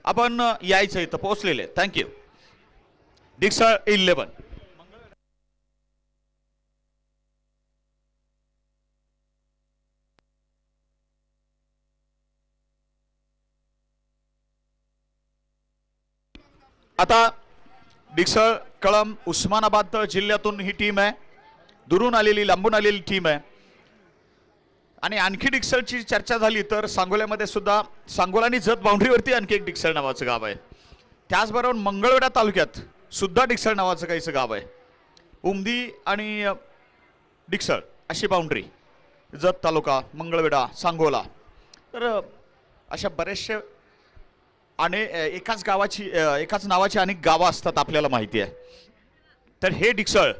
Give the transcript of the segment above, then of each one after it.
आपण यायचं इथं पोहोचलेले. थँक्यू. डिक्सळ 11. आता डिक्सळ कळंब उस्मानाबाद जिल्ह्यातून ही टीम आहे. दुरून आलेली लांबून आलेली टीम आहे. आणि आणखी डिक्सळची चर्चा झाली तर सांगोल्यामध्ये सुद्धा सांगोला आणि जत बाउंड्रीवरती आणखी एक डिक्सळ नावाचं गाव आहे. त्याचबरोबर मंगळवेढा तालुक्यात सुद्धा डिक्सळ नावाचं काहीचं गाव आहे. उमदी आणि डिक्सळ अशी बाउंड्री, जत तालुका, मंगळवेढा, सांगोला, तर अशा बरेचशे आणि एकाच नावाची अनेक गावं असतात आपल्याला माहिती आहे. तर हे डिक्सळ.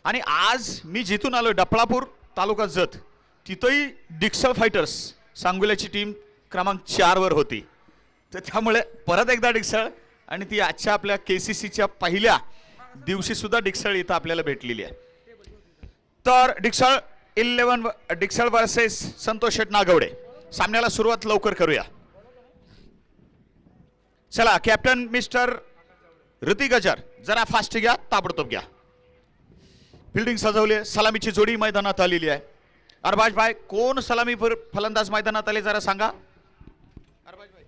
आणि आज मी जिथून आलो डफळापूर तालुका जत, तिथंही डिक्सळ फायटर्स सांगोल्याची टीम क्रमांक 4 वर होती. तर त्यामुळे परत एकदा डिक्सळ, आणि ती आजच्या आपल्या KCCच्या पहिल्या दिवशी सुद्धा डिक्सळ इथं आपल्याला भेटलेली आहे. तर डिक्सळ 11 डिक्सळ वर्सेस संतोष शेठ नागवडे. सामन्याला सुरुवात लवकर करूया. चला कॅप्टन मिस्टर ऋतिक गजर, जरा फास्ट घ्या, ताबडतोब घ्या. फिल्डिंग सजवली आहे. सलामीची जोडी मैदानात आलेली आहे. अरबाज भाई, कोण सलामी फलंदाज मैदानात आले जरा सांगा. अरबाज भाई.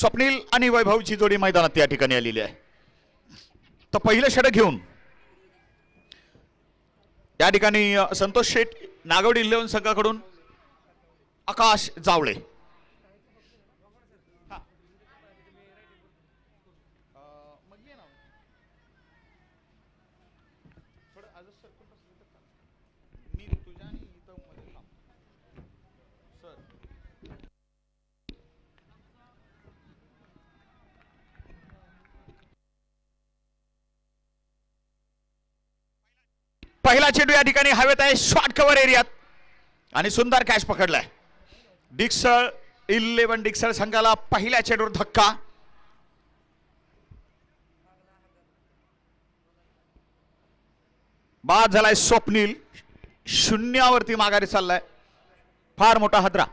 स्वप्नील आणि वैभवची जोडी मैदानात या ठिकाणी आलेली आहे. तर पहिलं षटक घेऊन या ठिकाणी संतोष शेठ नागवडी 11 संघाकडून आकाश जावळे. पहिला चेंडू या ठिकाणी हवेत आहे, शॉर्ट कव्हर एरियात, आणि सुंदर कॅच पकडलाय. डिक्सळ 11 डिक्सळ संघाला पहिल्या चेंडूवर धक्का. बाद झालाय. स्वप्नील शून्यावरती माघारी चाललाय. फार मोठा हादरा.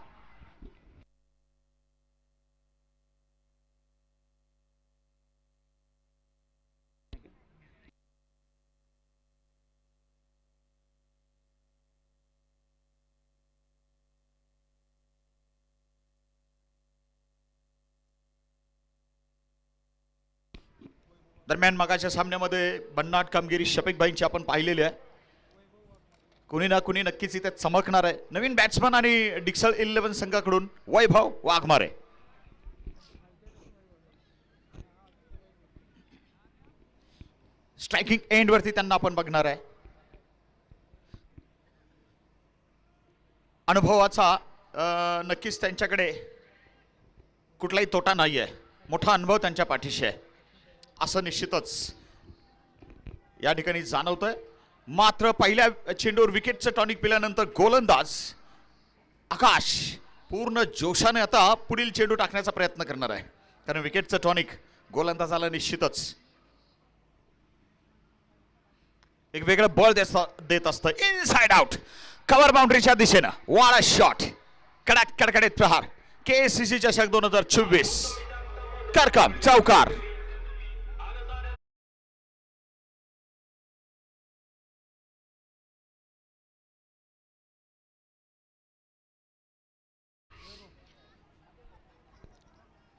दरम्यान मगाच्या सामन्यामध्ये भन्नाट कामगिरी शफीक भाईंची आपण पाहिलेली आहे. कुणी ना कुणी नक्कीच इथे चमकणार आहे. नवीन बॅट्समन आणि डिक्सळ 11 संघाकडून वैभव वाघमारे. स्ट्रायकिंग एंड वरती त्यांना आपण बघणार आहे. अनुभवाचा नक्कीच त्यांच्याकडे कुठलाही तोटा नाही आहे. मोठा अनुभव त्यांच्या पाठीशी आहे असं निश्चितच या ठिकाणी जाणवतंय. मात्र पहिल्या चेंडूवर विकेटचं टॉनिक पिल्यानंतर गोलंदाज आकाश पूर्ण जोशाने आता पुढील चेंडू टाकण्याचा प्रयत्न करणार आहे, कारण विकेटचं टॉनिक गोलंदाजाला निश्चितच एक वेगळं बळ देत असतं. इनसाइड आउट, कव्हर बाउंड्रीच्या दिशेनं वाडा शॉट, कडकडीत प्रहार. KCC चषक 2024 करकम चौकार.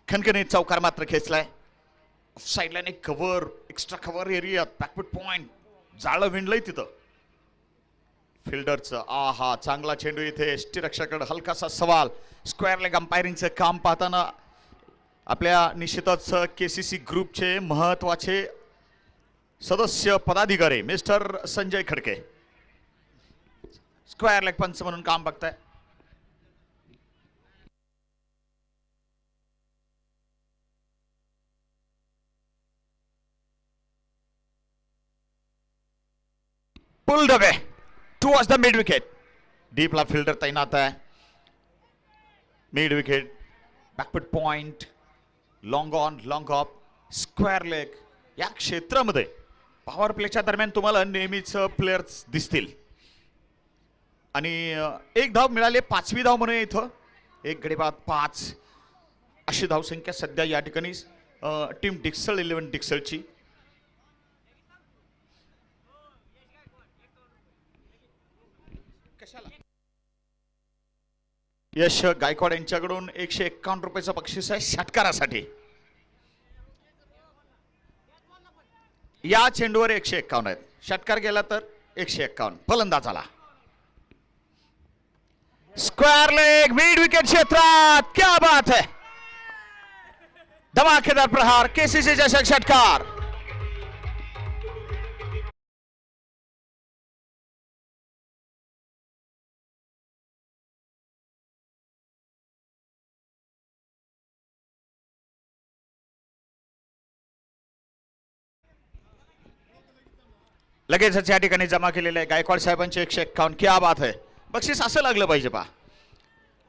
खणखणीत चौकार मात्र खेचलाय. साईडला एक cover, extra cover area, back foot point, जाळं विणलंय तिथं फिल्डरचं. आहा, चांगला चेंडू. इथे यष्टीरक्षकाकडे हलकासा सवाल. स्क्वेअर लेग अंपायरिंगचं काम पाहताना आपल्या निश्चितच KCC ग्रुपचे महत्वाचे सदस्य पदाधिकारी mister Sanjay Khadke square leg पंच म्हणून काम बघताय. Pulled away towards the mid wicket. डीपला फिल्डर तैनात आहे. Mid wicket, backfoot point, long on, long off, square leg या क्षेत्रामध्ये पॉवर प्लेच्या दरम्यान तुम्हाला नेहमीच प्लेयर्स दिसतील. आणि एक धाव मिळाली, 5वी धाव म्हणूया इथं. एक गडी बाद 5 अशी धावसंख्या सध्या या ठिकाणी टीम डिक्सल 11 डिक्सलची. यश गायकवाड यांच्याकडून 151 रुपयाचं बक्षीस आहे षटकारासाठी. या चेंडूवर 151 आहेत, षटकार गेला तर 151. फलंदाजाला स्क्वेअर लेग मिड विकेट क्षेत्रात. क्या बात है, धमाकेदार प्रहार, केसीसी चषक षटकार. लगेचच या ठिकाणी जमा केलेले आहे गायकवाड साहेबांचे 151. क्या बात आहे. बक्षीस असं लागलं पाहिजे पहा,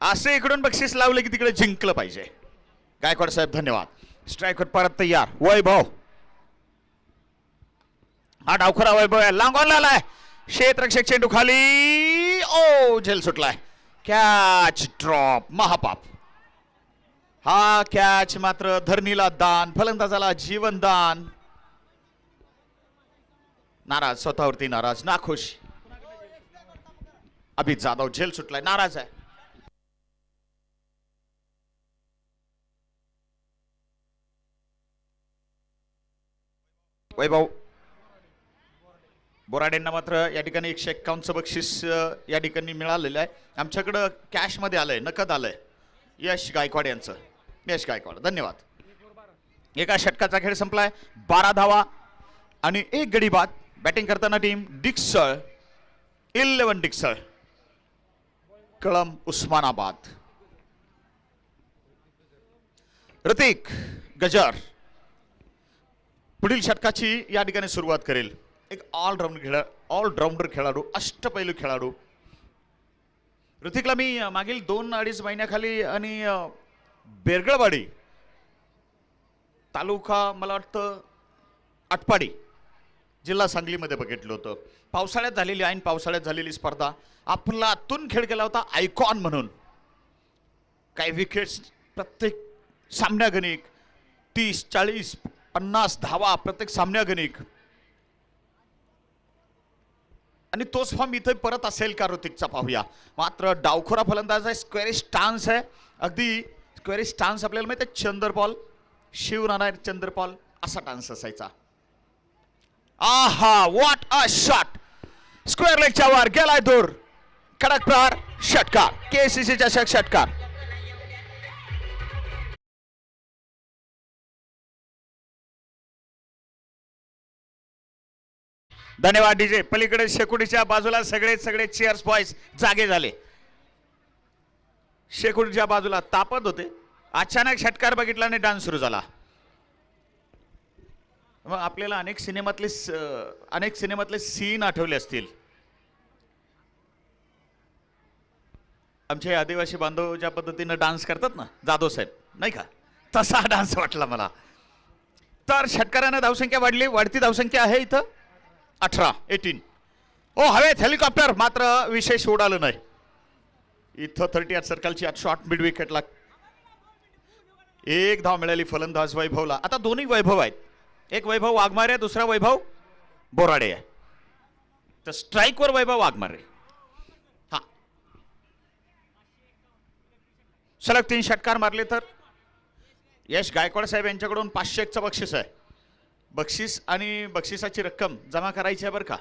असं इकडून बक्षीस लावलं की तिकडे जिंकलं पाहिजे. गायकवाड साहेब धन्यवाद. स्ट्रायकर परत तयार. वैभव, हा डावखरा वैभव आहे, लांगॉन आलाय, क्षेत्ररक्षक चेंडू खाली, ओ झेल सुटलाय. कॅच ड्रॉप, महापाप. हा कॅच मात्र धरणीला दान, फलंदाजाला जीवनदान. नाराज, स्वतःवरती नाराज, नाखुश. अभित जाधव झेल सुटलाय, नाराज आहे. वैभव बोराडेंना मात्र या ठिकाणी 151चं बक्षीस या ठिकाणी मिळालेलं आहे. आमच्याकडं कॅश मध्ये आलंय, नकद आलंय. यश गायकवाड यांचं. यश गायकवाड धन्यवाद. एका षटकाचा खेळ संपलाय. 12 धावा आणि 1 गडी बाद. बॅटिंग करताना टीम डिक्सल 11 डिक्सल, कळम उस्मानाबाद. ऋतिक गजर पुढील षटकाची या ठिकाणी सुरुवात करेल. एक ऑलराऊंडर खेळाडू, अष्टपैलू खेळाडू. ऋतिकला मी मागील 2-2.5 महिन्याखाली आणि बेरगळवाडी तालुका, मला वाटतं आटपाडी, जिल्हा सांगलीमध्ये बघितलं होतं. पावसाळ्यात झालेली, ऐन पावसाळ्यात झालेली स्पर्धा. अफलातून खेळ केला होता आयकॉन म्हणून. काही विकेट्स प्रत्येक सामन्यागणिक, 30, 40, 50 धावा प्रत्येक सामन्यागणिक. आणि तोच फॉर्म इथे परत असेल का ऋतिकचा पाहूया. मात्र डावखोरा फलंदाज आहे, स्क्वेअरिश स्टान्स आहे, अगदी स्क्वेअरिश स्टान्स. आपल्याला माहिती आहे चंद्रपॉल, शिवनारायण चंद्रपॉल असा टान्स असायचा. आहा, व्हॉट अ शॉट. स्क्वेअर लेगच्या वर गेलाय दूर. कडक प्रहार, षटकार, केसीसी चषक षटकार. धन्यवाद डीजे. पलीकडे शेकोटीच्या बाजूला सगळे चेअर्स बॉयज जागे झाले. शेकोटीच्या बाजूला तापत होते. अचानक षटकार बघितला आणि डान्स सुरू झाला. मग आपल्याला अनेक सिनेमातले सीन आठवले असतील. आमचे आदिवासी बांधव ज्या पद्धतीनं डान्स करतात ना जाधव साहेब, नाही का, तसा डान्स वाटला मला. तर षटकारानं धावसंख्या वाढली. वाढती धावसंख्या आहे इथं 18. ओ हवेत हेलिकॉप्टर, मात्र विशेष उडालं नाही. इथं 38 सर्कलची शॉर्ट मिड विकेटला 1 धाव मिळाली फलंदाज वैभवला. आता दोन्ही वैभव आहेत. एक वैभव वाघमारे, दुसरा वैभव बोराडे आहे. तर स्ट्राईकवर वैभव वाघमारे. हा, सलग 3 षटकार मारले तर यश गायकवाड साहेब यांच्याकडून 501चं बक्षीस आहे. बक्षीस आणि बक्षिसाची रक्कम जमा करायची आहे बरं का.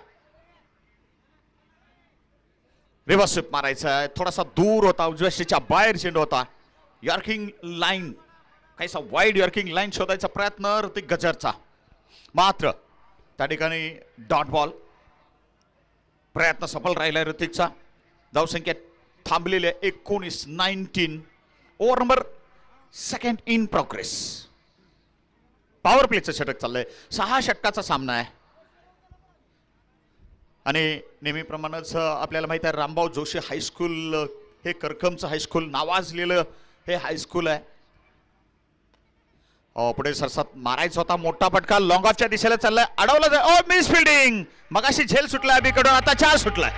रिव्हर्स स्वीप मारायचा आहे. थोडासा दूर होता, उजव्या बाहेर चेंडू होता. यॉर्किंग लाईन, काहीसा वाईड यॉर्किंग लाईन शोधायचा प्रयत्न ऋतिक गजरचा. मात्र त्या ठिकाणी डॉट बॉल. प्रयत्न सफल राहिला ऋतिकचा. धावसंख्या थांबलेली आहे 19. Over number 2 in progress. Power प्लेचं षटक चाललंय. 6 षटकाचा सामना आहे. आणि नेहमीप्रमाणेच आपल्याला माहिती आहे रामभाऊ जोशी हायस्कूल हे करकमचं हायस्कूल नावाजलेलं हे हायस्कूल आहे. पुढे सरसात मारायचा होता. मोठा फटका लॉंग ऑफच्या दिशेला चाललाय. अडवला जाय. ओ मिस फिल्डिंग. मगाशी झेल सुटलाय अभिकडून, आता 4 सुटलाय.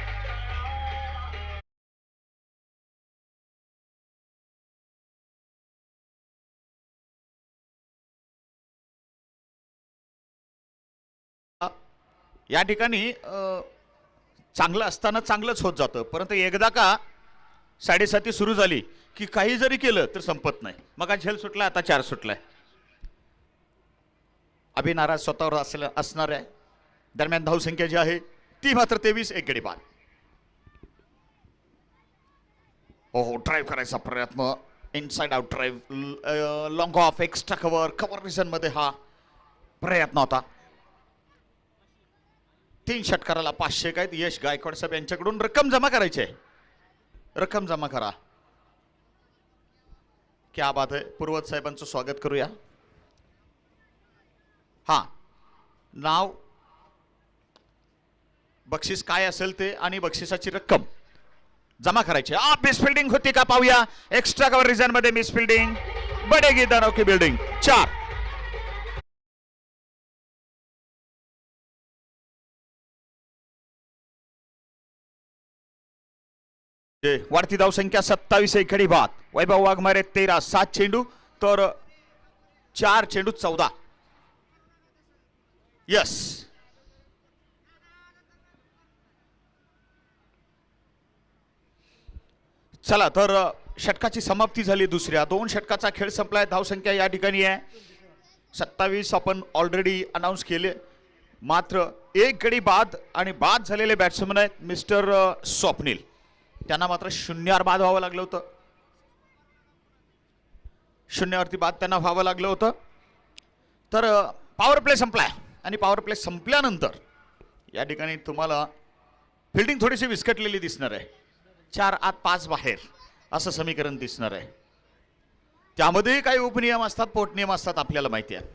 या ठिकाणी चांगलं असताना चांगलंच होत जातं, परंतु एकदा का 7:30 सुरू झाली की काही जरी केलं तर संपत नाही. मग झेल सुटला, आता 4 सुटलाय. अभि नाराज स्वतःवर असणार आहे. दरम्यान धावसंख्या जी आहे ती मात्र 23, एक गडी बाद. हो, ड्राईव्ह करायचा प्रयत्न, inside out drive, long of, extra cover reason मध्ये हा प्रयत्न होता. 3 षटकाराला 500 काय. यश गायकवाड साहेब यांच्याकडून रक्कम जमा करायची आहे. रक्कम जमा करा. क्या बात आहे. पूर्वज साहेबांचं स्वागत करूया. हा, नाव, बक्षीस काय असेल ते आणि बक्षिसाची रक्कम जमा करायची. मिसफिल्डिंग होती का पाहूया. एक्स्ट्रा कव्हर रिझन मध्ये मिसफिल्डिंग, बडेगी दानव की बिल्डिंग. 4. वाढती धावसंख्या 27, एक गडी बाद. वैभव वाघमारे 13, 7 चेंडू तर 4 चेंडू 14. यस, चला तर षटकाची समाप्ती झाली. दुसऱ्या 2 षटकाचा खेळ संपलाय. धावसंख्या या ठिकाणी आहे 27. आपण ऑलरेडी अनाऊन्स केले. मात्र एक गडी बाद आणि बाद झालेले बॅट्समन आहेत मिस्टर स्वप्नील. त्यांना मात्र 0 बाद व्हावं लागलं होतं. 0 बाद त्यांना व्हावं लागलं होतं. तर पॉवर प्ले संपलाय आणि पॉवर प्ले संपल्यानंतर या ठिकाणी तुम्हाला फिल्डिंग थोडीशी विस्कटलेली दिसणार आहे. 4 आत 5 बाहेर असं समीकरण दिसणार आहे. त्यामध्ये काही उपनियम असतात, पोटनियम असतात, आपल्याला माहिती आहे.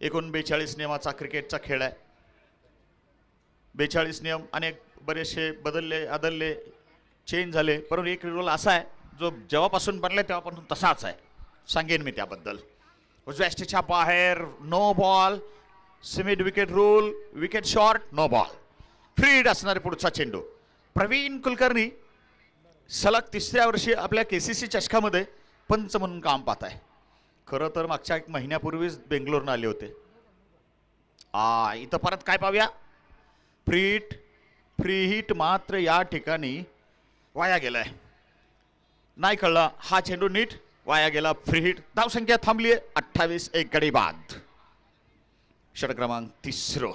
एकूण 42 नियमाचा क्रिकेटचा खेळ आहे. 42 नियम अनेक बरेचसे बदलले, चेंज झाले, परंतु एक रूल असा आहे जो जेव्हापासून बनलाय तेव्हापासून तसाच आहे. सांगेन मी त्याबद्दल. उजव्या स्टेच्या बाहेर नो बॉल, सिमिड wicket rule, wicket short, no ball. फ्रीड असणारे पुढचा चेंडू. प्रवीण कुलकर्णी सलग 3ऱ्या वर्षी आपल्या KCC चषकामध्ये पंच म्हणून काम पाहत आहे. खरं तर मागच्या 1 महिन्यापूर्वीच बेंगलोरनं आले होते. इथं परत काय पाहूया. फ्री हिट मात्र या ठिकाणी वाया गेलाय. नाही कळला, हा चेंडू नीट वाया गेला. Free hit. धावसंख्या थांबली 28, एक गडी बाद. षटक क्रमांक 3.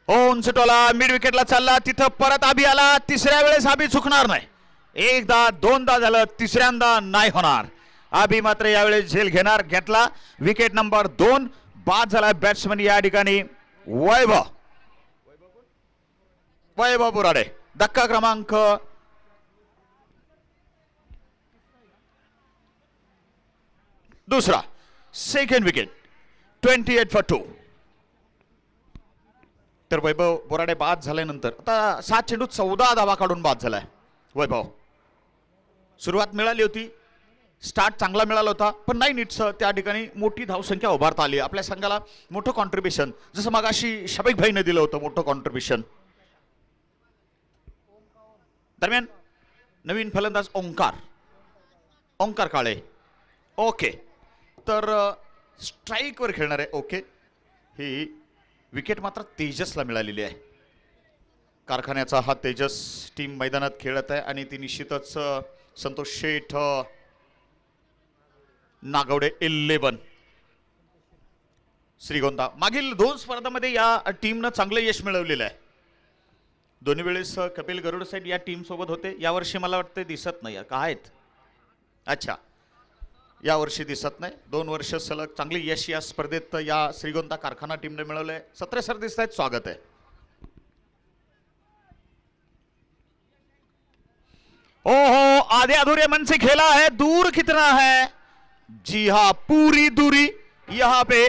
उंच टोला मिड विकेटला चालला, तिथं परत आबी आला. 3ऱ्या वेळेस आबी चुकणार नाही. एकदा 2दा झालं, 3ऱ्यांदा नाही होणार. आबी मात्र यावेळेस झेल घेतला. विकेट नंबर 2 बाद झाला. बॅट्समन या ठिकाणी वैभव बुराडे. धक्का क्रमांक 2. Second wicket. 28 for 2. तर वैभव बोराडे बाद झाल्यानंतर आता 7 चेंडूत 14 धावा काढून बाद झालाय वैभव. सुरुवात मिळाली होती, स्टार्ट चांगला मिळाला होता, पण नाही नीटस त्या ठिकाणी मोठी धावसंख्या उभारता आली. आपल्या संघाला मोठं कॉन्ट्रीब्युशन, जसं मगाशी शबीक भाईने दिलं होतं मोठं कॉन्ट्रीब्युशन. दरम्यान नवीन फलंदाज ओंकार काळे. ओके, तर स्ट्राईकवर खेळणार आहे. ओके, ही विकेट मात्र तेजसला मिळालेली आहे. कारखान्याचा हा तेजस टीम मैदानात खेळत आहे आणि ती निश्चितच संतोष शेठ नागवडे 11 श्रीगोंदा. मागील 2 स्पर्धांमध्ये या टीमनं चांगलं यश मिळवलेलं आहे. दोन्ही वेळेस कपिल गरुड साहेब या टीम सोबत होते. यावर्षी मला वाटतं दिसत नाही का आहेत. अच्छा, यावर्षी दिसत नाही. 2 वर्ष सलग चांगली यश या स्पर्धेत या श्रीगोंदा कारखाना टीमने मिळवलंय. 17 सर दिसत आहेत, स्वागत आहे. ओहो, आधे अधूरे मन से खेला है, दूर कितना है. जी हाँ, पूरी दूरी. यहां पे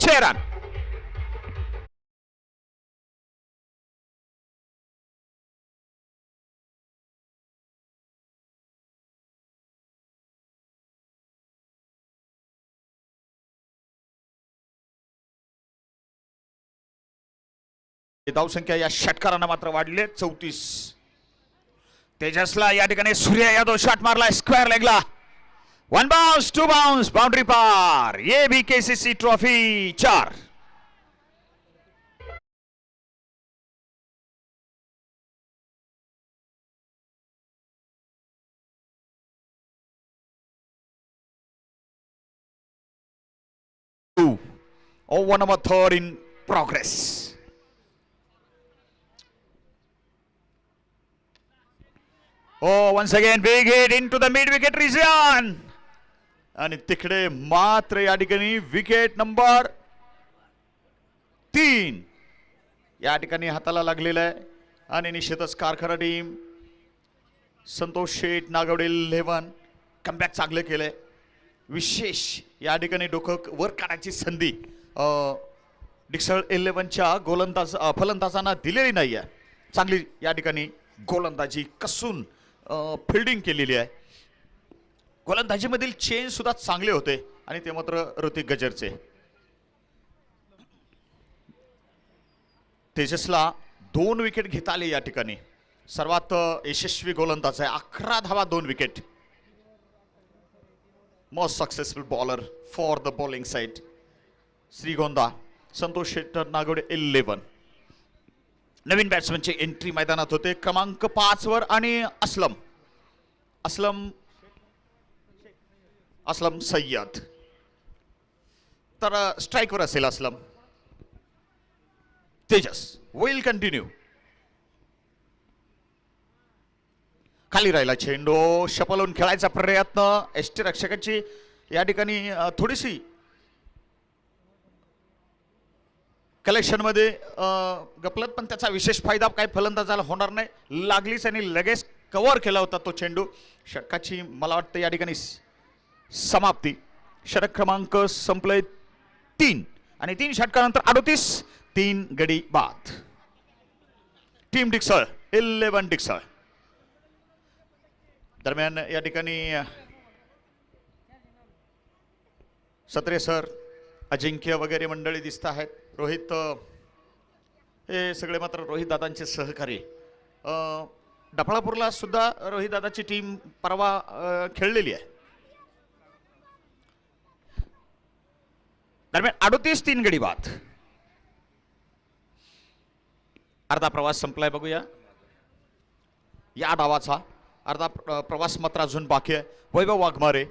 6 रन. धावसंख्या या षटकारांना मात्र वाढली 34. तेजसला या ठिकाणी सूर्या यादव शॉट मारला स्क्वेअर लेगला. 1 बाउंस 2 बाउंस बाउंड्री पार. ये भी KCC trophy 4. Over number third in progress. Oh, once again big hit into the mid wicket region. आणि तिकडे मात्र या ठिकाणी विकेट नंबर 3 या ठिकाणी हाताला लागलेला आहे. आणि निश्चितच कारखाना टीम संतोष शेठ नागवडे 11 कमबॅक चांगलं केलंय. विशेष या ठिकाणी डोकं वर काढायची संधी डिक्सळ 11च्या फलंदाजांना दिलेली नाही आहे. चांगली या ठिकाणी गोलंदाजी कसून फिल्डिंग केलेली आहे. गोलंदाजीमधील चेंज सुद्धा चांगले होते आणि ते मात्र ऋतिक गजरचे. तेजसला 2 विकेट घेता आले या ठिकाणी. सर्वात यशस्वी गोलंदाज आहे. 11 धावा 2 wicket. Most successful bowler for the bowling side Shrigonda Santosh Shettar Nagawade 11. नवीन बॅट्समनची एंट्री मैदानात होते क्रमांक 5 वर आणि असलम सय्यद. तर स्ट्राईकवर असेल असलम. Tejas will continue. खाली राहिला चेंडू शपलून खेळायचा प्रयत्न. एसटी रक्षकाची या ठिकाणी थोडीशी कलेक्शन मध्ये गपलत पण त्याचा विशेष फायदा काही फलंदाजाला होणार नाही. लागलीच आणि लगेच कव्हर केला होता तो चेंडू. षटकाची मला वाटतं या ठिकाणी समाप्ती. षटक क्रमांक संपले 3 आणि 3 षटकानंतर 38 3 गडी बाद. टीम डिक्सळ 11 डिक्सळ. दरम्यान या ठिकाणी सत्रे सर अजिंक्य वगैरे मंडळी दिसत आहेत. रोहित हे सगळे मात्र रोहित दादांचे सहकारी. डफळापूरला सुद्धा रोहित दादाची टीम परवा खेळलेली आहे. दरम्यान 38 3 गडी बाद. अर्धा प्रवास संपलाय बघूया या डावाचा. अर्धा प्रवास मात्र अजून बाकी आहे. वैभव वाघमारे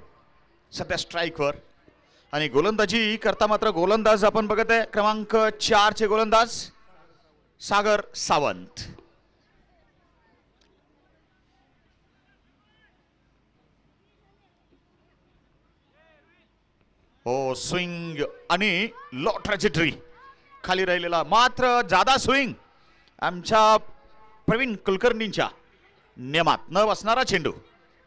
सध्या स्ट्राईकवर आणि गोलंदाजी करता मात्र गोलंदाज आपण बघत आहे क्रमांक 4 चे गोलंदाज सागर सावंत. हो स्विंग आणि लो ट्रॅजेक्टरी. खाली राहिलेला मात्र जादा स्विंग. आमच्या प्रवीण कुलकर्णींच्या नियमात न बसणारा चेंडू.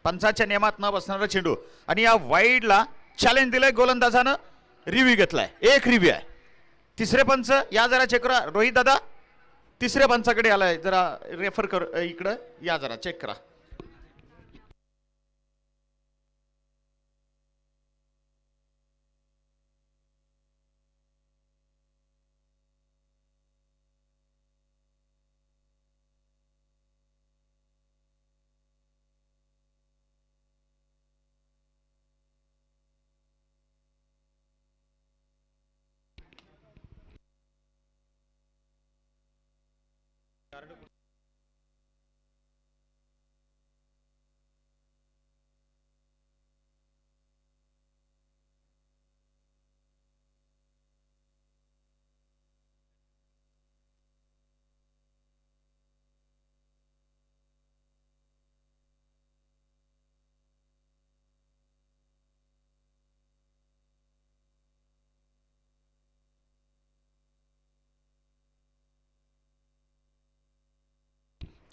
पंचाच्या नियमात न बसणारा चेंडू आणि या वाईडला चॅलेंज दिलंय गोलंदाजानं. रिव्ह्यू घेतलाय. 1 रिव्ह्यू आहे. तिसरे पंच या जरा चेक करा. रोहित दादा तिसऱ्या पंचाकडे आलाय. जरा रेफर कर इकडं या जरा चेक करा.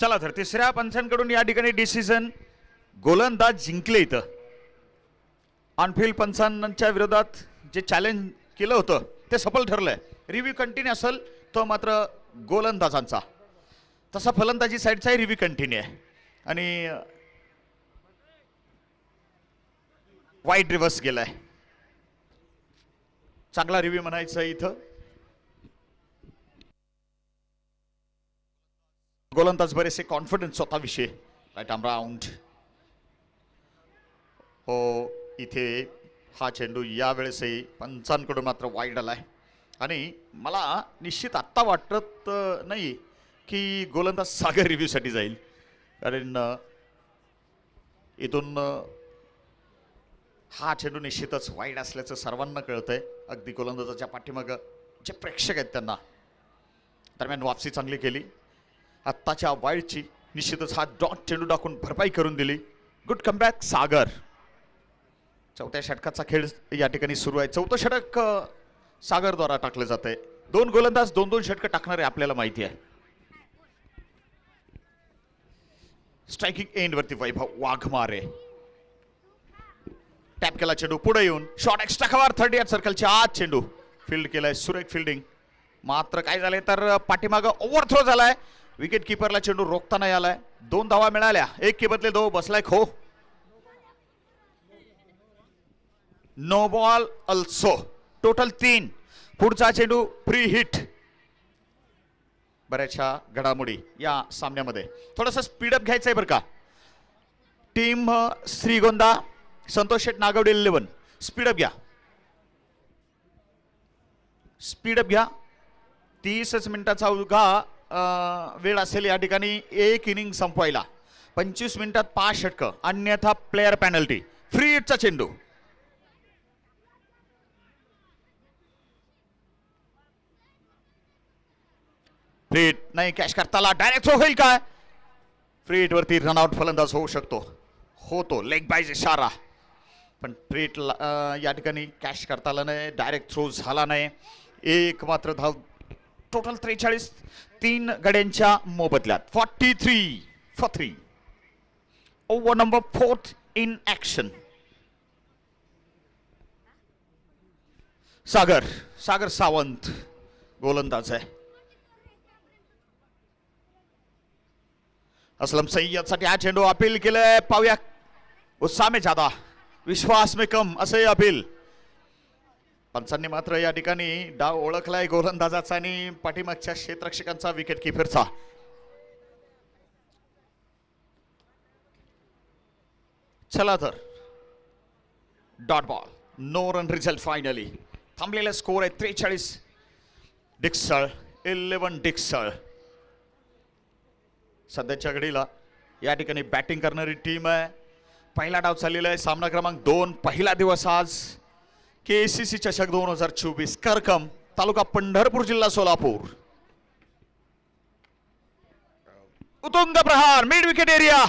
चला तर तिसऱ्या पंचांकडून या ठिकाणी डिसिजन गोलंदाज जिंकले. इथं ऑनफिल्ड पंचांच्या विरोधात जे चॅलेंज केलं होतं ते सफल ठरलंय. रिव्ह्यू कंटिन्यू असेल तो मात्र गोलंदाजांचा. तसा फलंदाजी साईडचाही रिव्ह्यू कंटिन्यू आहे आणि वाईट रिव्हर्स गेलाय. चांगला रिव्ह्यू म्हणायचं इथं. गोलंदाज बरेचसे कॉन्फिडन्स स्वतःविषयी. Right arm round. हो इथे हा चेंडू यावेळेसही पंचांकडून मात्र वाईड आलाय आणि मला निश्चित आत्ता वाटत नाही की गोलंदाज सागर रिव्ह्यूसाठी जाईल. कारण इथून हा चेंडू निश्चितच वाईड असल्याचं सर्वांना कळतंय, अगदी गोलंदाजाच्या पाठीमागं जे प्रेक्षक आहेत त्यांना. दरम्यान वापसी चांगली केली. आत्ताच्या वाईडची निश्चितच हा डॉट चेंडू टाकून भरपाई करून दिली. गुड कमबॅक सागर. चौथ्या षटकाचा खेळ या ठिकाणी सुरू आहे. चौथं षटक सागरद्वारा टाकलं जात आहे. दोन गोलंदाज दोन दोन षटकं टाकणारे आपल्याला माहिती आहे. स्ट्रायकिंग एंड वरती वैभव वाघमारे. टॅप केला चेंडू पुढे येऊन शॉट एक्स्ट्रा कव्हर 30 सर्कलच्या आत चेंडू फील्ड केलाय. सुरेख फिल्डिंग. मात्र काय झालंय तर पाठीमागं ओव्हरथ्रो झालाय. विकेट किपरला चेंडू रोखता नाही आलाय. 2 धावा मिळाल्या. 1 के बदले 2 बसलाय खो. No ball also. टोटल 3. पुढचा चेंडू प्री हिट. बऱ्याचशा घडामोडी या सामन्यामध्ये. थोडंसं स्पीडअप घ्यायचंय बरं का. टीम श्रीगोंदा संतोष शेठ नागवडे 11 स्पीडअप घ्या. स्पीडअप घ्या. 30 मिनिटाचा अवघा वेळ असेल या ठिकाणी एक इनिंग संपवायला. 25 मिनिटात 5 षटकं अन्यथा प्लेयर पॅनल्टी. फ्री हिटचा चेंडू. फ्री हिट नाही कॅच करताला डायरेक्ट थ्रो होईल काय. फ्री हिट वरती रनआउट फलंदाज होऊ शकतो. होतो लेग बायज इशारा. पण फ्री हिट या ठिकाणी कॅच करता आला नाही. डायरेक्ट थ्रो झाला नाही. एक मात्र धाव. टोटल 43. 3 गड्यांच्या मोबदल्यात 43 for 3. Over number 4 in action. Sagar Sawant गोलंदाज आहे. असलम सय्यद साठी हा चेंडू अपील केलंय. पाहूया. उत्साह में ज्यादा विश्वास में कम असे अपील. पंचांनी मात्र या ठिकाणी डाव ओळखलाय गोलंदाजाचा आणि पाठीमागच्या क्षेत्ररक्षकांचा विकेट किपरचा. चला तर dot ball. No run result finally. थांबलेला स्कोर आहे 43. डिक्सळ 11 डिक्सळ. सध्याच्या घडीला या ठिकाणी बॅटिंग करणारी टीम आहे. पहिला डाव चाललेला आहे. सामना क्रमांक 2. पहिला दिवस आज. KCC चषक 2024 करकम तालुका पंढरपूर जिल्हा सोलापूर. उतुंग प्रहार मिड विकेट एरिया.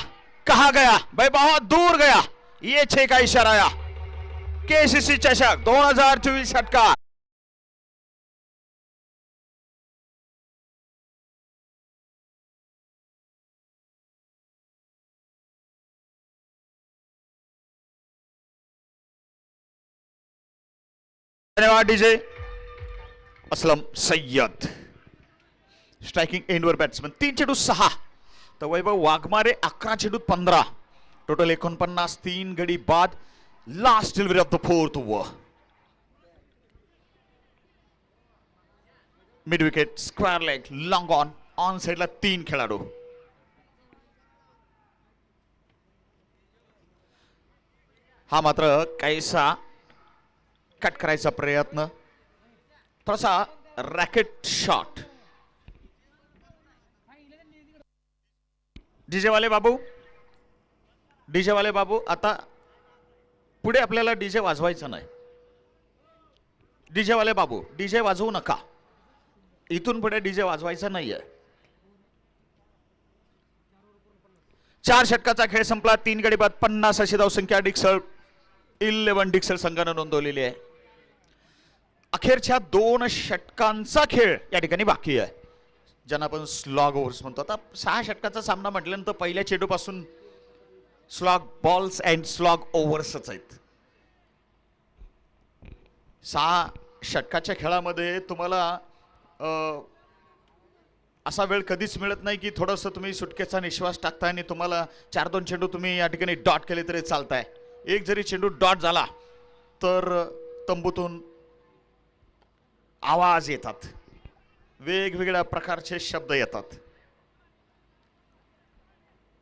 कहा गया भाई बहुत दूर गया. ये 6 का इशारा आया. KCC चषक 2024 षटकार. धन्यवाद डीजे. असलम सय्यद. स्ट्रायकिंग एंडवर बॅट्समन. 3 चेंडू 6. तर वैभव वाघमारे 11 चेंडू 15. टोटल 49. 3 गडी बाद. Last delivery of the 4th over. Mid wicket square leg long on साइडला 3 खेळाडू. हा मात्र काहीसा कट करायचा प्रयत्न. थोडासा रॅकेट शॉट. डीजे वाले बाबू आता पुढे आपल्याला डीजे वाजवायचा नाही. डीजे वाले बाबू डीजे वाजवू नका. इथून पुढे डीजे वाजवायचा नाहीये. 4 षटकाचा खेळ संपला. 3 गडी बाद 50 अशी धावसंख्या डिक्सळ 11 डिक्सळ संघानं नोंदवलेली आहे. अखेरच्या 2 षटकांचा खेळ या ठिकाणी बाकी आहे, ज्यांना आपण स्लॉग ओव्हर्स म्हणतो. आता 6 षटकाचा सामना म्हटल्यानंतर पहिल्या चेंडूपासून स्लॉग बॉल्स अँड स्लॉग ओव्हर्सच आहेत. 6 षटकाच्या खेळामध्ये तुम्हाला असा वेळ कधीच मिळत नाही की थोडंसं तुम्ही सुटकेचा निश्वास टाकताय आणि तुम्हाला 4-2 चेंडू तुम्ही या ठिकाणी डॉट केले तरी चालताय. एक जरी चेंडू डॉट झाला तर तंबूतून आवाज येतात, वेगवेगळ्या प्रकारचे शब्द येतात.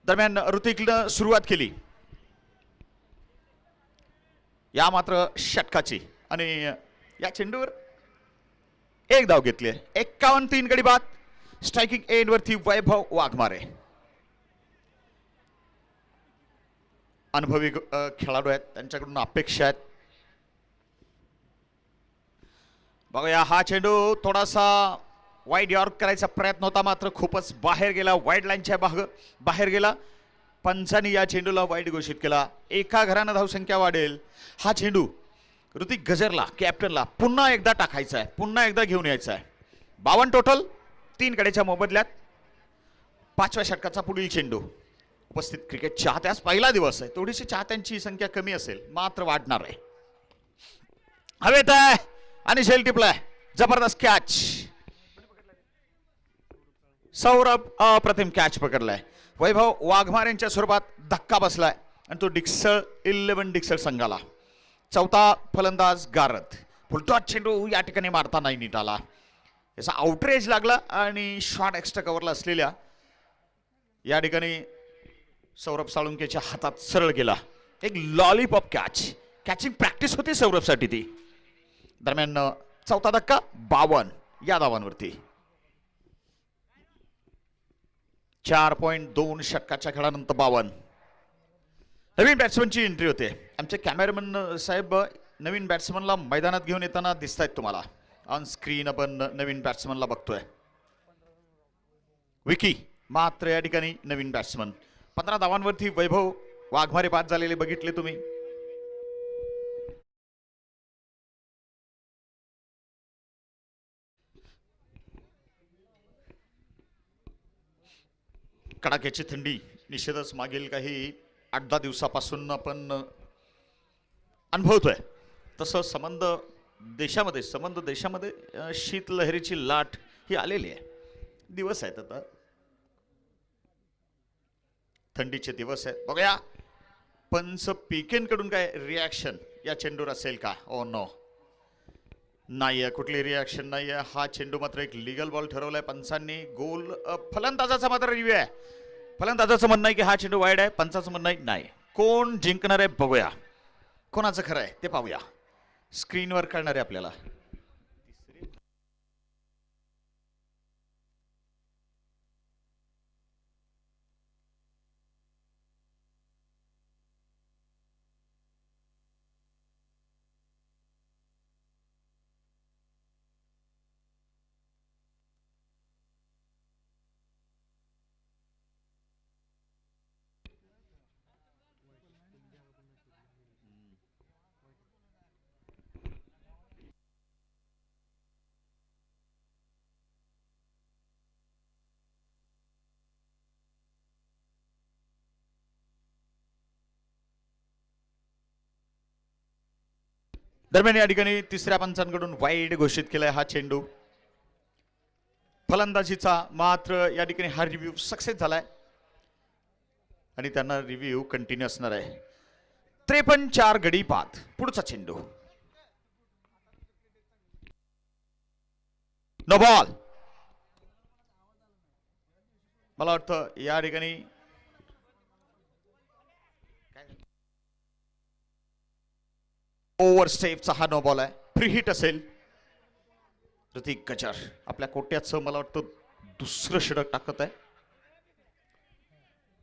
दरम्यान ऋतिकनं सुरुवात केली या मात्र षटकाची आणि या चेंडूवर एक धाव घेतली. 51 3 गडी बाद. स्ट्रायकिंग एंड वरती वैभव वाघमारे. अनुभवी खेळाडू आहेत, त्यांच्याकडून अपेक्षा आहेत. बघूया, हा चेंडू थोडासा वाईड यॉर्क करायचा प्रयत्न होता, मात्र खूपच बाहेर गेला, वाईड लाईनच्या बाहेर गेला. पंचांनी या चेंडूला वाईड घोषित केला. एका घरानं धावसंख्या वाढेल. हा चेंडू ऋतिक गजरला, कॅप्टनला पुन्हा एकदा टाकायचा आहे, पुन्हा एकदा घेऊन यायचा आहे. 52 टोटल, 3 गड्याच्या मोबदल्यात. 5व्या षटकाचा पुढील चेंडू. उपस्थित क्रिकेट चाहत्यास पहिला दिवस आहे, थोडीशी चाहत्यांची संख्या कमी असेल, मात्र वाढणार आहे. हवेत आहे आणि झेल टिपलाय. जबरदस्त कॅच. सौरभ अप्रतिम कॅच पकडलाय. वैभव वाघमार यांच्या स्वरूपात धक्का बसलाय आणि तो डिक्सळ 11 डिक्सळ संघाला. चौथा फलंदाज गारद. फुलटॉस चेंडू या ठिकाणी मारता नाही नीट आला. याचा आउटरेज लागला आणि शॉट एक्स्ट्रा कव्हरला असलेल्या या ठिकाणी सौरभ साळुंकेच्या हातात सरळ गेला. एक लॉलीपॉप कॅच. कॅचिंग प्रॅक्टिस होती सौरभसाठी ती. दरम्यान चौथा धक्का 52 या धावांवरती. 4.2 षटकाच्या खेळानंतर 52. नवीन बॅट्समनची एंट्री होते. आमचे कॅमेरामन साहेब नवीन बॅट्समनला मैदानात घेऊन येताना दिसत आहेत तुम्हाला ऑन स्क्रीन. आपण नवीन बॅट्समनला बघतोय, विकी. मात्र या ठिकाणी नवीन बॅट्समन. 15 धावांवरती वैभव वाघमारे बाद झालेले बघितले तुम्ही. कडाक्याची थंडी निश्चितच मागील काही 8-10 दिवसापासून आपण अनुभवतोय. तसं संबंध देशामध्ये शीतलहरीची लाट ही आलेली आहे. दिवस आहेत आता, थंडीचे दिवस आहेत. बघूया पंच पीकेंकडून काय रिॲक्शन या चेंडूवर असेल का. ओ नो, नाहीये, कुठली रिॲक्शन नाहीये. हा चेंडू मात्र एक लीगल बॉल ठरवलाय पंचांनी. गोल फलंदाजाचा मात्र रिव्ह्यू आहे. फलंदाजाचं म्हणणं आहे की हा चेंडू वाईड आहे, पंचाचं म्हणणं आहे नाही. कोण जिंकणार आहे बघूया, कोणाचं खरं आहे ते पाहूया. स्क्रीनवर कळणार आहे आपल्याला. दरम्यान या ठिकाणी तिसऱ्या पंचांकडून वाईड घोषित केलाय हा चेंडू. फलंदाजीचा मात्र या ठिकाणी हा रिव्ह्यू सक्सेस झालाय आणि त्यांना रिव्ह्यू कंटिन्यू असणार आहे. 53 4 गडी बाद. पुढचा चेंडू नो बॉल. मला वाटतं या ठिकाणी ओव्हर स्टेपचा हा नो बॉल आहे. फ्री हिट असेल. ऋतिक गजर आपल्या कोट्याचं मला वाटतं दुसरं षटक टाकत आहे.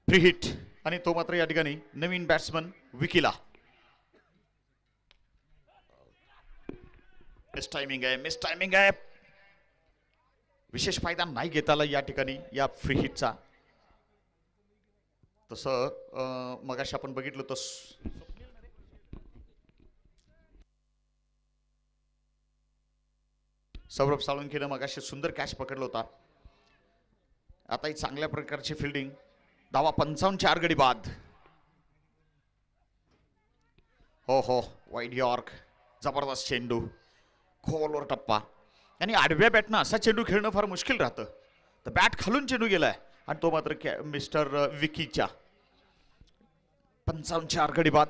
फ्री हिट आणि तो मात्र या ठिकाणी नवीन बॅट्समन विकीला. मिस टायमिंग आहे. विशेष फायदा नाही घेता आला या ठिकाणी या फ्री हिटचा. तसं मगाशी आपण बघितलं तर सौरभ साळुंकेनं मगाशी सुंदर कॅच पकडला होता. आताही चांगल्या प्रकारची फिल्डिंग. धावा 55 4 गडी बाद. हो वाईड यॉर्क. जबरदस्त चेंडू, खोलवर टप्पा आणि आडव्या बॅटनं असा चेंडू खेळणं फार मुश्किल राहतं. तर बॅट खालून चेंडू गेलाय आणि तो मात्र मिस्टर विकीच्या. 55 4 गडी बाद.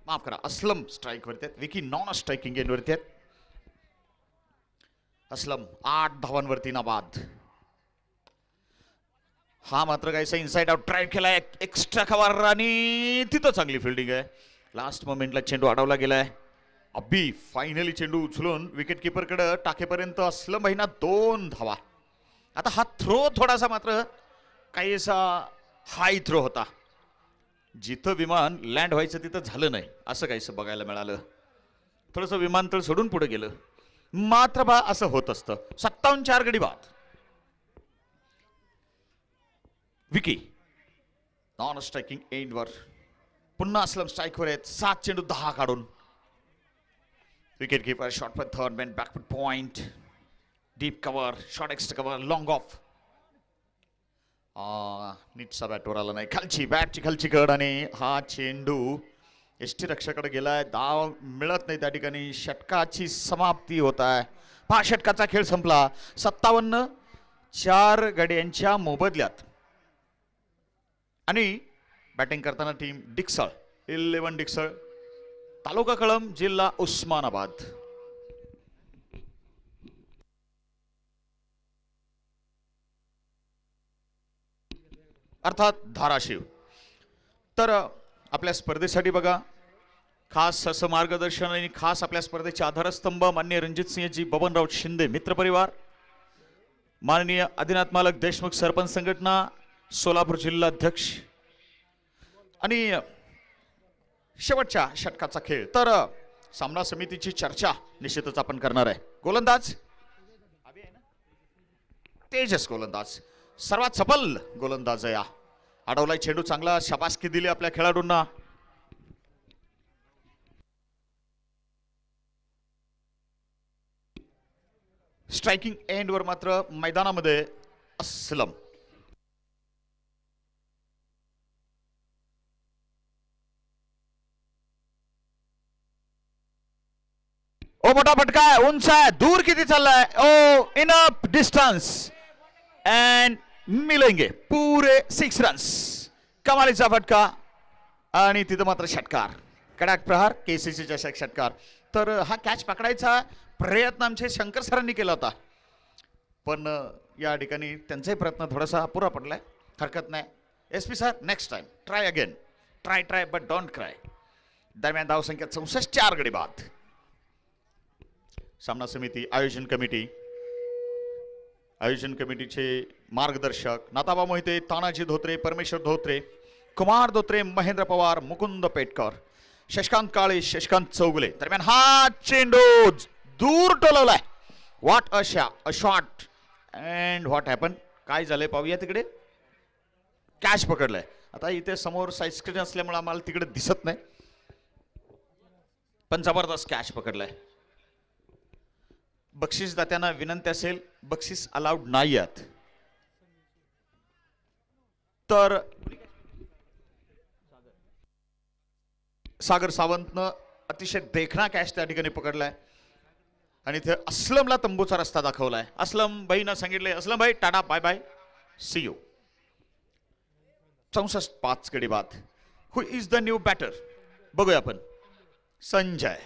माफ करा, असलम स्ट्राईक वरती आहेत, विकी नॉन स्ट्रायकिंग एंडवरती आहेत. असलम 8 धावांवरती नाबाद. हा मात्र काहीसा इनसाइड आउट ड्राईव्ह केलाय, एक्स्ट्रा कव्हर आणि तिथं चांगली फिल्डिंग आहे. लास्ट मोमेंटला चेंडू अडवला गेलाय. अबी फायनली चेंडू उचलून विकेट किपर कडे टाकेपर्यंत असलम भाईना 2 धावा. आता हा थ्रो थोडासा मात्र काहीसा हाय थ्रो होता. जिथं विमान लँड व्हायचं तिथं झालं नाही असं काहीसं बघायला मिळालं. थोडंसं विमानतळ सोडून पुढे गेलं. मात्र बा असं होत असतं. 57 गडी बाद. विकी नॉन स्ट्रायकिंग एंडवर पुन्हा असलम स्ट्राईकवर आहेत. 7 चेंडू 10 काढून. Wicket keeper shot for third man backfoot point. Deep cover short extra cover long off. नीटचा बॅटवर आला नाही. खालची बॅटची खालची कड आणि हा चेंडू एसटी रक्षकाकडे गेलाय. धाव मिळत नाही त्या ठिकाणी. षटकाची समाप्ती होत आहे. 5 षटकाचा खेळ संपला. 57 4 गड्यांच्या मोबदल्यात. आणि बॅटिंग करताना टीम डिक्सळ 11 डिक्सळ तालुका कळंब जिल्हा उस्मानाबाद. अर्थात धाराशिव. तर आपल्या स्पर्धेसाठी बघा खास असं मार्गदर्शन आणि खास आपल्या स्पर्धेचे आधारस्तंभ माननीय रणजितसिंहजी बबनराव शिंदे मित्रपरिवार, माननीय आदिनाथ मालक देशमुख सरपंच संघटना सोलापूर जिल्हाध्यक्ष. आणि शेवटच्या षटकाचा खेळ. तर सामना समितीची चर्चा निश्चितच आपण करणार आहे. गोलंदाज तेजस गोलंदाज सर्वात सफल गोलंदाज आहे. अडवलाय चेंडू चांगला. शाबासकी दिली आपल्या खेळाडूंना. स्ट्रायकिंग एंडवर मात्र मैदानामध्ये असलम. ओ मोठा फटका आहे. उंच आहे. दूर किती चाललाय. ओ इनफ डिस्टन्स अँड मिलेंगे पुरे 6 रन्स. कमालीचा फटका आणि तिथं मात्र षटकार. कडाक प्रहार केसीसी चषक षटकार. तर हा कॅच पकडायचा प्रयत्न आमचे शंकर सरांनी केला होता, पण या ठिकाणी त्यांचाही प्रयत्न थोडासा अपुरा पडलाय. हरकत नाही. SP sir next time try again. Try but don't cry. दरम्यान धावसंख्या 64 4 गडी बाद. सामना समिती आयोजन कमिटीचे मार्गदर्शक नाताबा मोहिते, तानाजी धोत्रे, परमेश्वर धोत्रे, कुमार धोत्रे, महेंद्र पवार, मुकुंद पेटकर, शशकांत काळे, शशकांत चौगुले. दरम्यान हा चेंडू दूर टोलवलाय. What a shot and what happen. काय झालंय पाहूया. तिकडे कॅच पकडलाय. आता इथे समोर साईड स्क्रीन असल्यामुळे आम्हाला तिकडे दिसत नाही, पण जबरदस्त कॅच पकडलाय. बक्षीस दात्यांना विनंती असेल, बक्षीस अलाउड नाही आहेत. तर सागर सावंतनं अतिशय देखणा कॅच त्या ठिकाणी पकडलाय आणि इथे असलमला तंबूचा रस्ता दाखवलाय. असलम भाईनं सांगितले, असलम भाई टाटा बाय बाय सी यू. 64 5 गडी बाद. Who is the new batter बघूया आपण. संजय.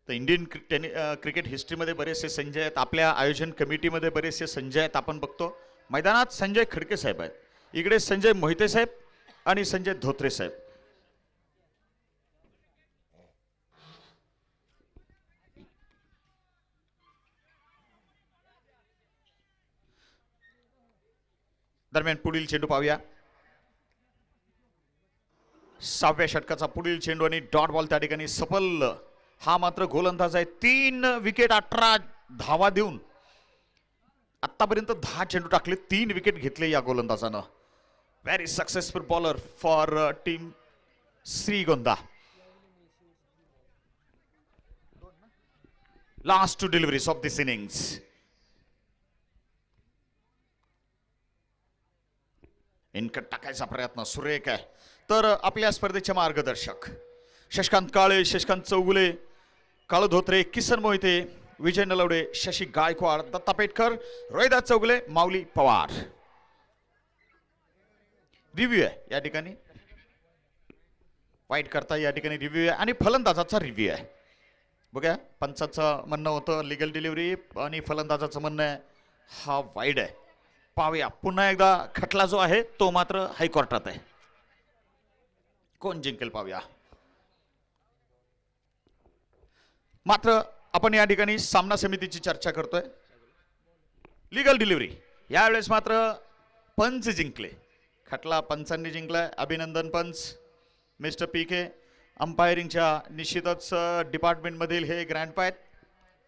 तर इंडियन क्रिकेट हिस्ट्रीमध्ये बरेचसे संजय आहेत. आपल्या आयोजन कमिटीमध्ये बरेचसे संजय आहेत. आपण बघतो मैदानात संजय खडके साहेब आहेत, इकडे संजय मोहिते साहेब आणि संजय धोत्रे साहेब. दरम्यान पुढील चेंडू पाहूया. 6व्या षटकाचा पुढील चेंडू आणि डॉट बॉल त्या ठिकाणी सफल. हा मात्र गोलंदाज आहे. 3 विकेट 18 धावा देऊन आतापर्यंत 10 चेंडू टाकले, 3 विकेट घेतले या गोलंदाजानं. Very successful bowler for team Shrigonda. Last 2 deliveries of this innings. Incut टाकायचा प्रयत्न सुरेख आहे. तर आपल्या स्पर्धेचे मार्गदर्शक शशकांत काळे, शशकांत चौगुले, काळू धोत्रे, किसन मोहिते, विजय नलवडे, शशी गायकवाड, दत्ता पेटकर, रोहिदास चौगुले, माऊली पवार. रिव्ह्यू आहे या ठिकाणी. वाईट करता या ठिकाणी रिव्ह्यू आहे आणि फलंदाजाचा रिव्ह्यू आहे. बघा, पंचाचं म्हणणं होतं लिगल डिलिव्हरी आणि फलंदाजाचं म्हणणं आहे हा वाईड आहे. पाहूया पुन्हा एकदा. खटला जो आहे तो मात्र हायकोर्टात आहे. कोण जिंकेल पाहूया. मात्र आपण या ठिकाणी सामना समितीची चर्चा करतोय. लिगल डिलिव्हरी यावेळेस मात्र पंच जिंकले. खटला पंचांनी जिंकलाय. अभिनंदन पंच मिस्टर PK. अंपायरिंगच्या निश्चितच डिपार्टमेंटमधील हे ग्रँडपा आहेत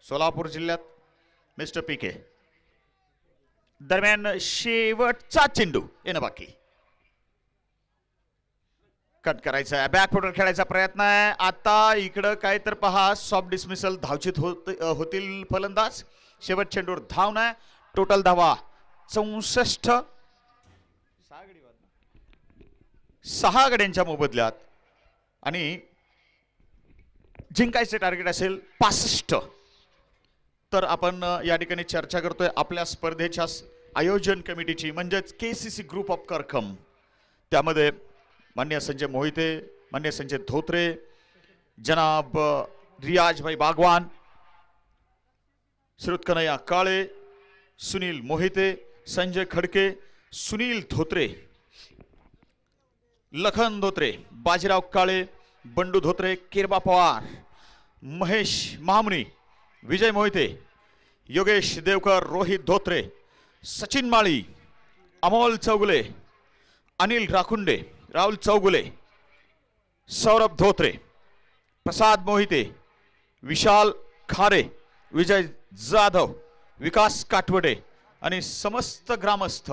सोलापूर जिल्ह्यात मिस्टर PK. दरम्यान शेवटचा चेंडू येणं बाकी. कट करायचा आहे, बॅक फुटर खेळायचा प्रयत्न आहे. आता इकडं काय तर पहा, सॉफ्ट डिसमिसल धावचित होतील फलंदाज. शेवट चेंडूवर धाव नाही. टोटल धावा 64. 6 गड्यांच्या मोबदल्यात आणि जिंकायचे टार्गेट असेल 65. तर आपण या ठिकाणी चर्चा करतोय आपल्या स्पर्धेच्या आयोजन कमिटीची, म्हणजेच KCC ग्रुप ऑफ करकम. त्यामध्ये मान्य संजय मोहिते, मान्य संजय धोत्रे, जनाब रियाज भाई बागवान, श्रुत कन्हैया काळे, सुनील मोहिते, संजय खडके, सुनील धोत्रे, लखन धोत्रे, बाजीराव काळे, बंडू धोत्रे, किरबा पवार, महेश महामुनी, विजय मोहिते, योगेश देवकर, रोहित धोत्रे, सचिन माळी, अमोल चौगुले, अनिल राखुंडे, राहुल चौगुले, सौरभ धोत्रे, प्रसाद मोहिते, विशाल खारे, विजय जाधव, विकास काटवडे आणि समस्त ग्रामस्थ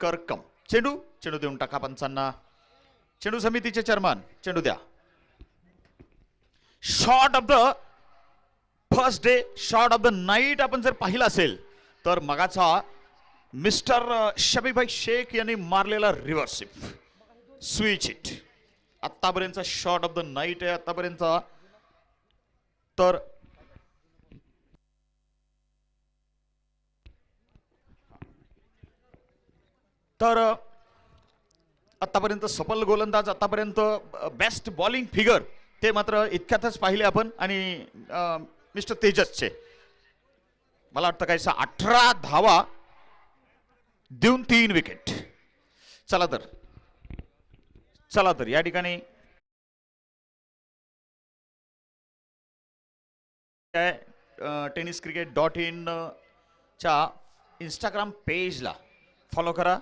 करकम. चेंडू देऊन टाका पंचांना. चेंडू समितीचे चेअरमन चेंडू द्या. Shot of the first day, shot of the night आपण जर पाहिला असेल तर मगाचा मिस्टर शबीभाई शेख यांनी मारलेला रिव्हर्स स्विच हिट आतापर्यंतचा शॉट ऑफ द नाईट आहे आतापर्यंत. तर आतापर्यंत सफल गोलंदाज, आतापर्यंत बेस्ट बॉलिंग फिगर ते मात्र इतक्यातच पाहिले आपण. आणि मिस्टर तेजसचे मला वाटतं काहीसा 18 धावा देऊन 3 विकेट. चला तर या ठिकाणी tenniscricket.in च्या इंस्टाग्राम पेजला फॉलो करा,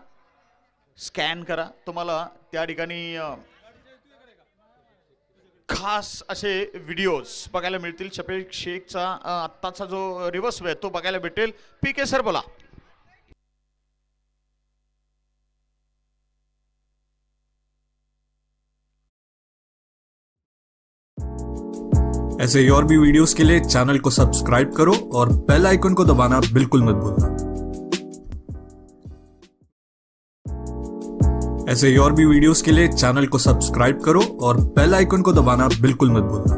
स्कॅन करा. तुम्हाला त्या ठिकाणी खास असे व्हिडिओज बघायला मिळतील. शबीर शेखचा आत्ताचा जो रिव्हर्स आहे तो बघायला भेटेल. PK सर बोला. ऐसे ही और भी वीडियोस के लिए चैनल को सब्सक्राइब करो और बेल आइकन को दबाना बिल्कुल मत भूलना. ऐसे ही और भी वीडियोस के लिए चैनल को सब्सक्राइब करो और बेल आइकन को दबाना बिल्कुल मत भूलना.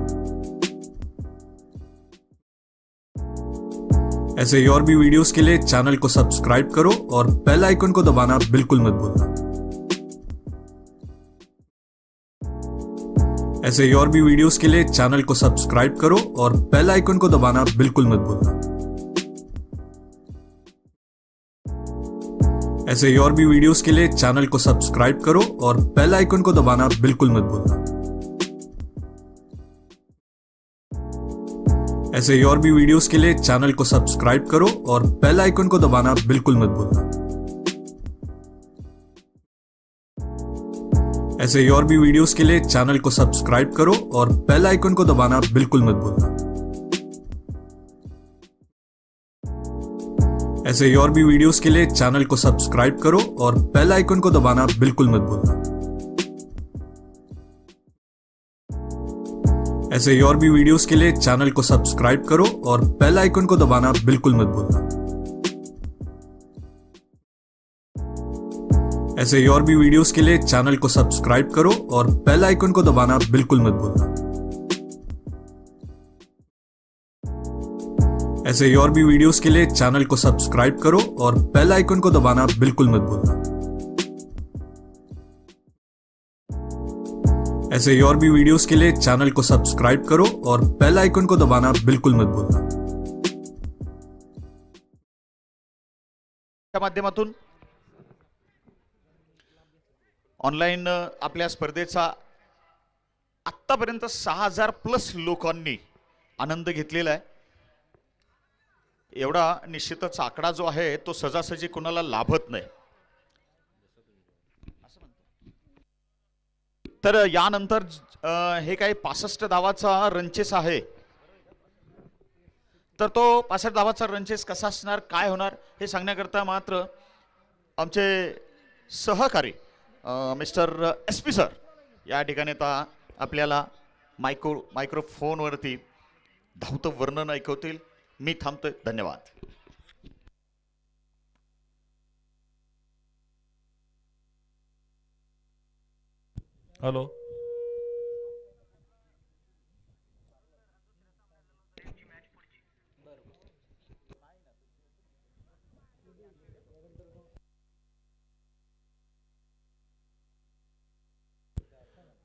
ऐसे ही और भी वीडियोस के लिए चैनल को सब्सक्राइब करो और बेल आइकन को दबाना बिल्कुल मत भूलना. ऐसे ही और भी वीडियोस के लिए चैनल को सब्सक्राइब करो और बेल आइकन को दबाना बिल्कुल मत भूलना. ऐसे ही और भी वीडियोस के लिए चैनल को सब्सक्राइब करो और बेल आइकन को दबाना बिल्कुल मत भूलना. ऐसे ही और भी वीडियोस के लिए चैनल को सब्सक्राइब करो और बेल आइकन को दबाना बिल्कुल मत भूलना. ऐसे ही और भी वीडियोस के लिए चैनल को सब्सक्राइब करो और बेल आइकन को दबाना बिल्कुल मत भूलना. ऐसे ही और भी वीडियोस के लिए चैनल को सब्सक्राइब करो और बेल आइकन को दबाना बिल्कुल मत भूलना. ऐसे ही और भी वीडियोस के लिए चैनल को सब्सक्राइब करो और बेल आइकन को दबाना बिल्कुल मत भूलना. ऐसे ही और भी वीडियोस के लिए चैनल को सब्सक्राइब करो और बेल आइकन को दबाना बिल्कुल मत भूलना. ऐसे ही और भी वीडियोस के लिए चैनल को सब्सक्राइब करो और बेल आइकन को दबाना बिल्कुल मत भूलना. ऐसे ही और भी वीडियोस के लिए चैनल को सब्सक्राइब करो और बेल आइकन को दबाना बिल्कुल मत भूलना. माध्यमातून ऑनलाईन आपल्या स्पर्धेचा आतापर्यंत 6000 प्लस लोकांनी आनंद घेतलेला आहे. एवढा निश्चितच आकडा जो आहे तो सहजासहजी कुणाला लाभत नाही. तर यानंतर हे काही 65 धावाचा रनचेस आहे. तर तो 65 धावाचा रनचेस कसा असणार, काय होणार हे सांगण्याकरता मात्र आमचे सहकारी मिस्टर SP सर या ठिकाणी आता आपल्याला मायक्रोफोनवरती धावतं वर्णन ऐकवतील. मी थांबतोय. धन्यवाद. हॅलो.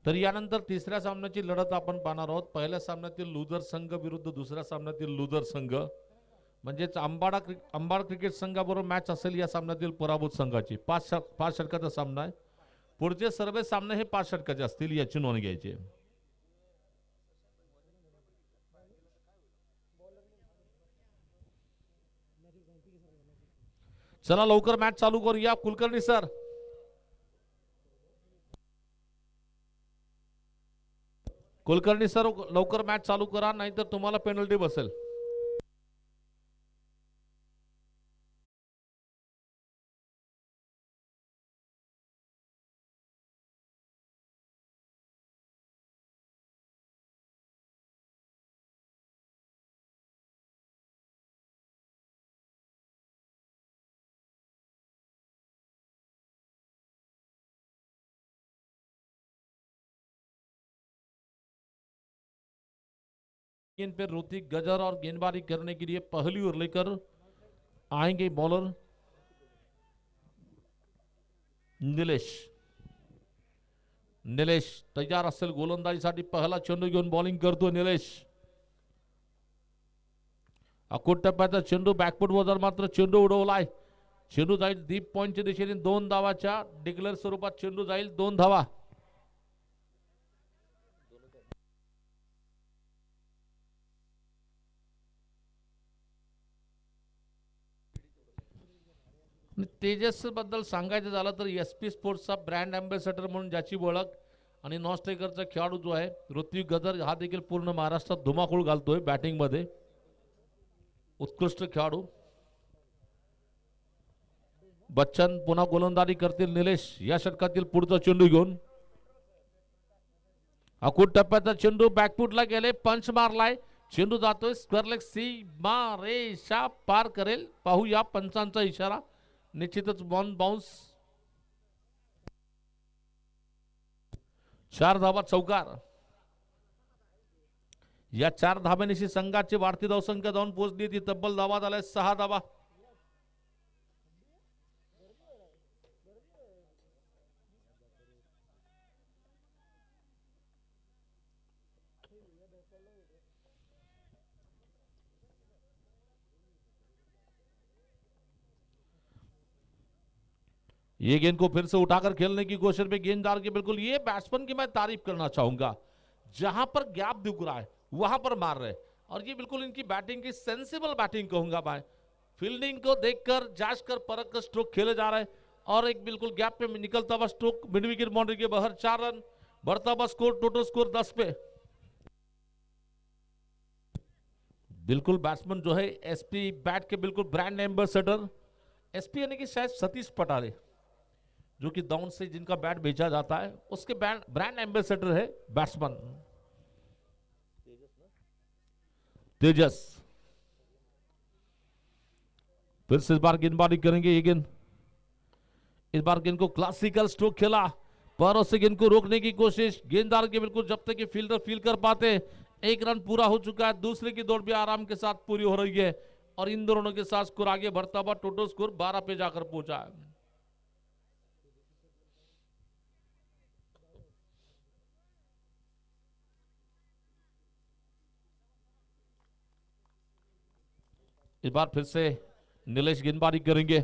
तर यानंतर तिसऱ्या सामन्याची लढत आपण पाहणार आहोत. पहिल्या सामन्यातील लुझर संघ विरुद्ध दुसऱ्या सामन्यातील लुझर संघ, म्हणजेच अंबाड क्रिकेट संघाबरोबर मॅच असेल या सामन्यातील पराभूत संघाची. पाच षटकाचा सामना आहे. पुढचे सर्व सामने हे 5 षटकाचे असतील याची नोंद घ्यायची. चला लवकर मॅच चालू करूया. कुलकर्णी सर. कुलकर्णी सर लवकर मॅच चालू करा, नाहीतर तुम्हाला पेनल्टी बसेल. गेंद पे ऋतिक गजर और गेंदबाजी करने के लिए पहली ओर लेकर आएंगे बॉलर निलेश. निलेश तयार असेल गोलंदाजीसाठी. पहिला चेंडू घेऊन बॉलिंग करतो निलेश. अकोट टप्प्याचा चेंडू बॅकफुट वर मात्र चेंडू उडवलाय. चेंडू जाईल डीप पॉइंटच्या दिशेने. 2 धावाच्या डिक्लेअर स्वरूपात चेंडू जाईल. 2 धावा. तेजस बद्दल सांगायचं झालं तर SP स्पोर्ट्सचा ब्रँड अँबॅसेडर म्हणून ज्याची ओळख आणि नॉन स्ट्रायकरचा खेळाडू जो आहे ऋत्विक गजर हा देखील पूर्ण महाराष्ट्रात धुमाकूळ घालतोय बॅटिंग मध्ये. उत्कृष्ट खेळाडू. बच्चन पुन्हा गोलंदाजी करतील. निलेश या षटकातील पुढचा चेंडू घेऊन. अकुट टप्प्याचा चेंडू बॅकफुटला गेले. पंच मारलाय. चेंडू जातोय स्क्वेअर लेग सीमा रेषा पार करेल. पाहूया पंचांचा इशारा. निश्चितच बॉन बाउन्स. 4 धावा चौकार. या 4 धाब्यानिशी संघाची वाढती धावसंख्या जाऊन पोहोचली. ती तब्बल धावा झाल्या 6 धावा. ये गेंद को फिर से उठाकर खेलने की कोशिश में गेंददार की बिल्कुल ये बैट्समैन की मैं तारीफ करना चाहूंगा. जहां पर गैप दिख रहा है वहां पर मार रहे और ये बिल्कुल इनकी बैटिंग की सेंसिबल बैटिंग कहूंगा मैं. फील्डिंग को देखकर जांच कर परख कर स्ट्रोक खेले जा रहे हैं और एक बिल्कुल गैप पे निकलता हुआ स्ट्रोक मिड विकेट बाउंड्री के बाहर. 4 रन. बढ़ता हुआ स्कोर. टोटल स्कोर 10 पे. बिल्कुल बैट्समैन जो है SP बैट के बिल्कुल ब्रांड एम्बेसडर. SP यानी कि शायद सतीश पटारे जो कि डाउन से जिनका बैट बेचा जाता है उसके ब्रांड एम्बेसडर है बैट्समैन तेजस. फिर से इस बार गेंदबाजी करेंगे. ये गेंद इस बार गेंद को क्लासिकल स्ट्रोक खेला. पैरों से गेंद को रोकने की कोशिश. गेंददार के बिल्कुल जब तक कि फील्डर फील कर पाते. 1 रन पूरा हो चुका है. दूसरे की दौड़ भी आराम के साथ पूरी हो रही है और इन दोनों के साथ स्कोर आगे बढ़ता हुआ टोटल स्कोर 12 पे जाकर पहुंचा है. इस बार फिर से नीलेश गेंदबाजी करेंगे.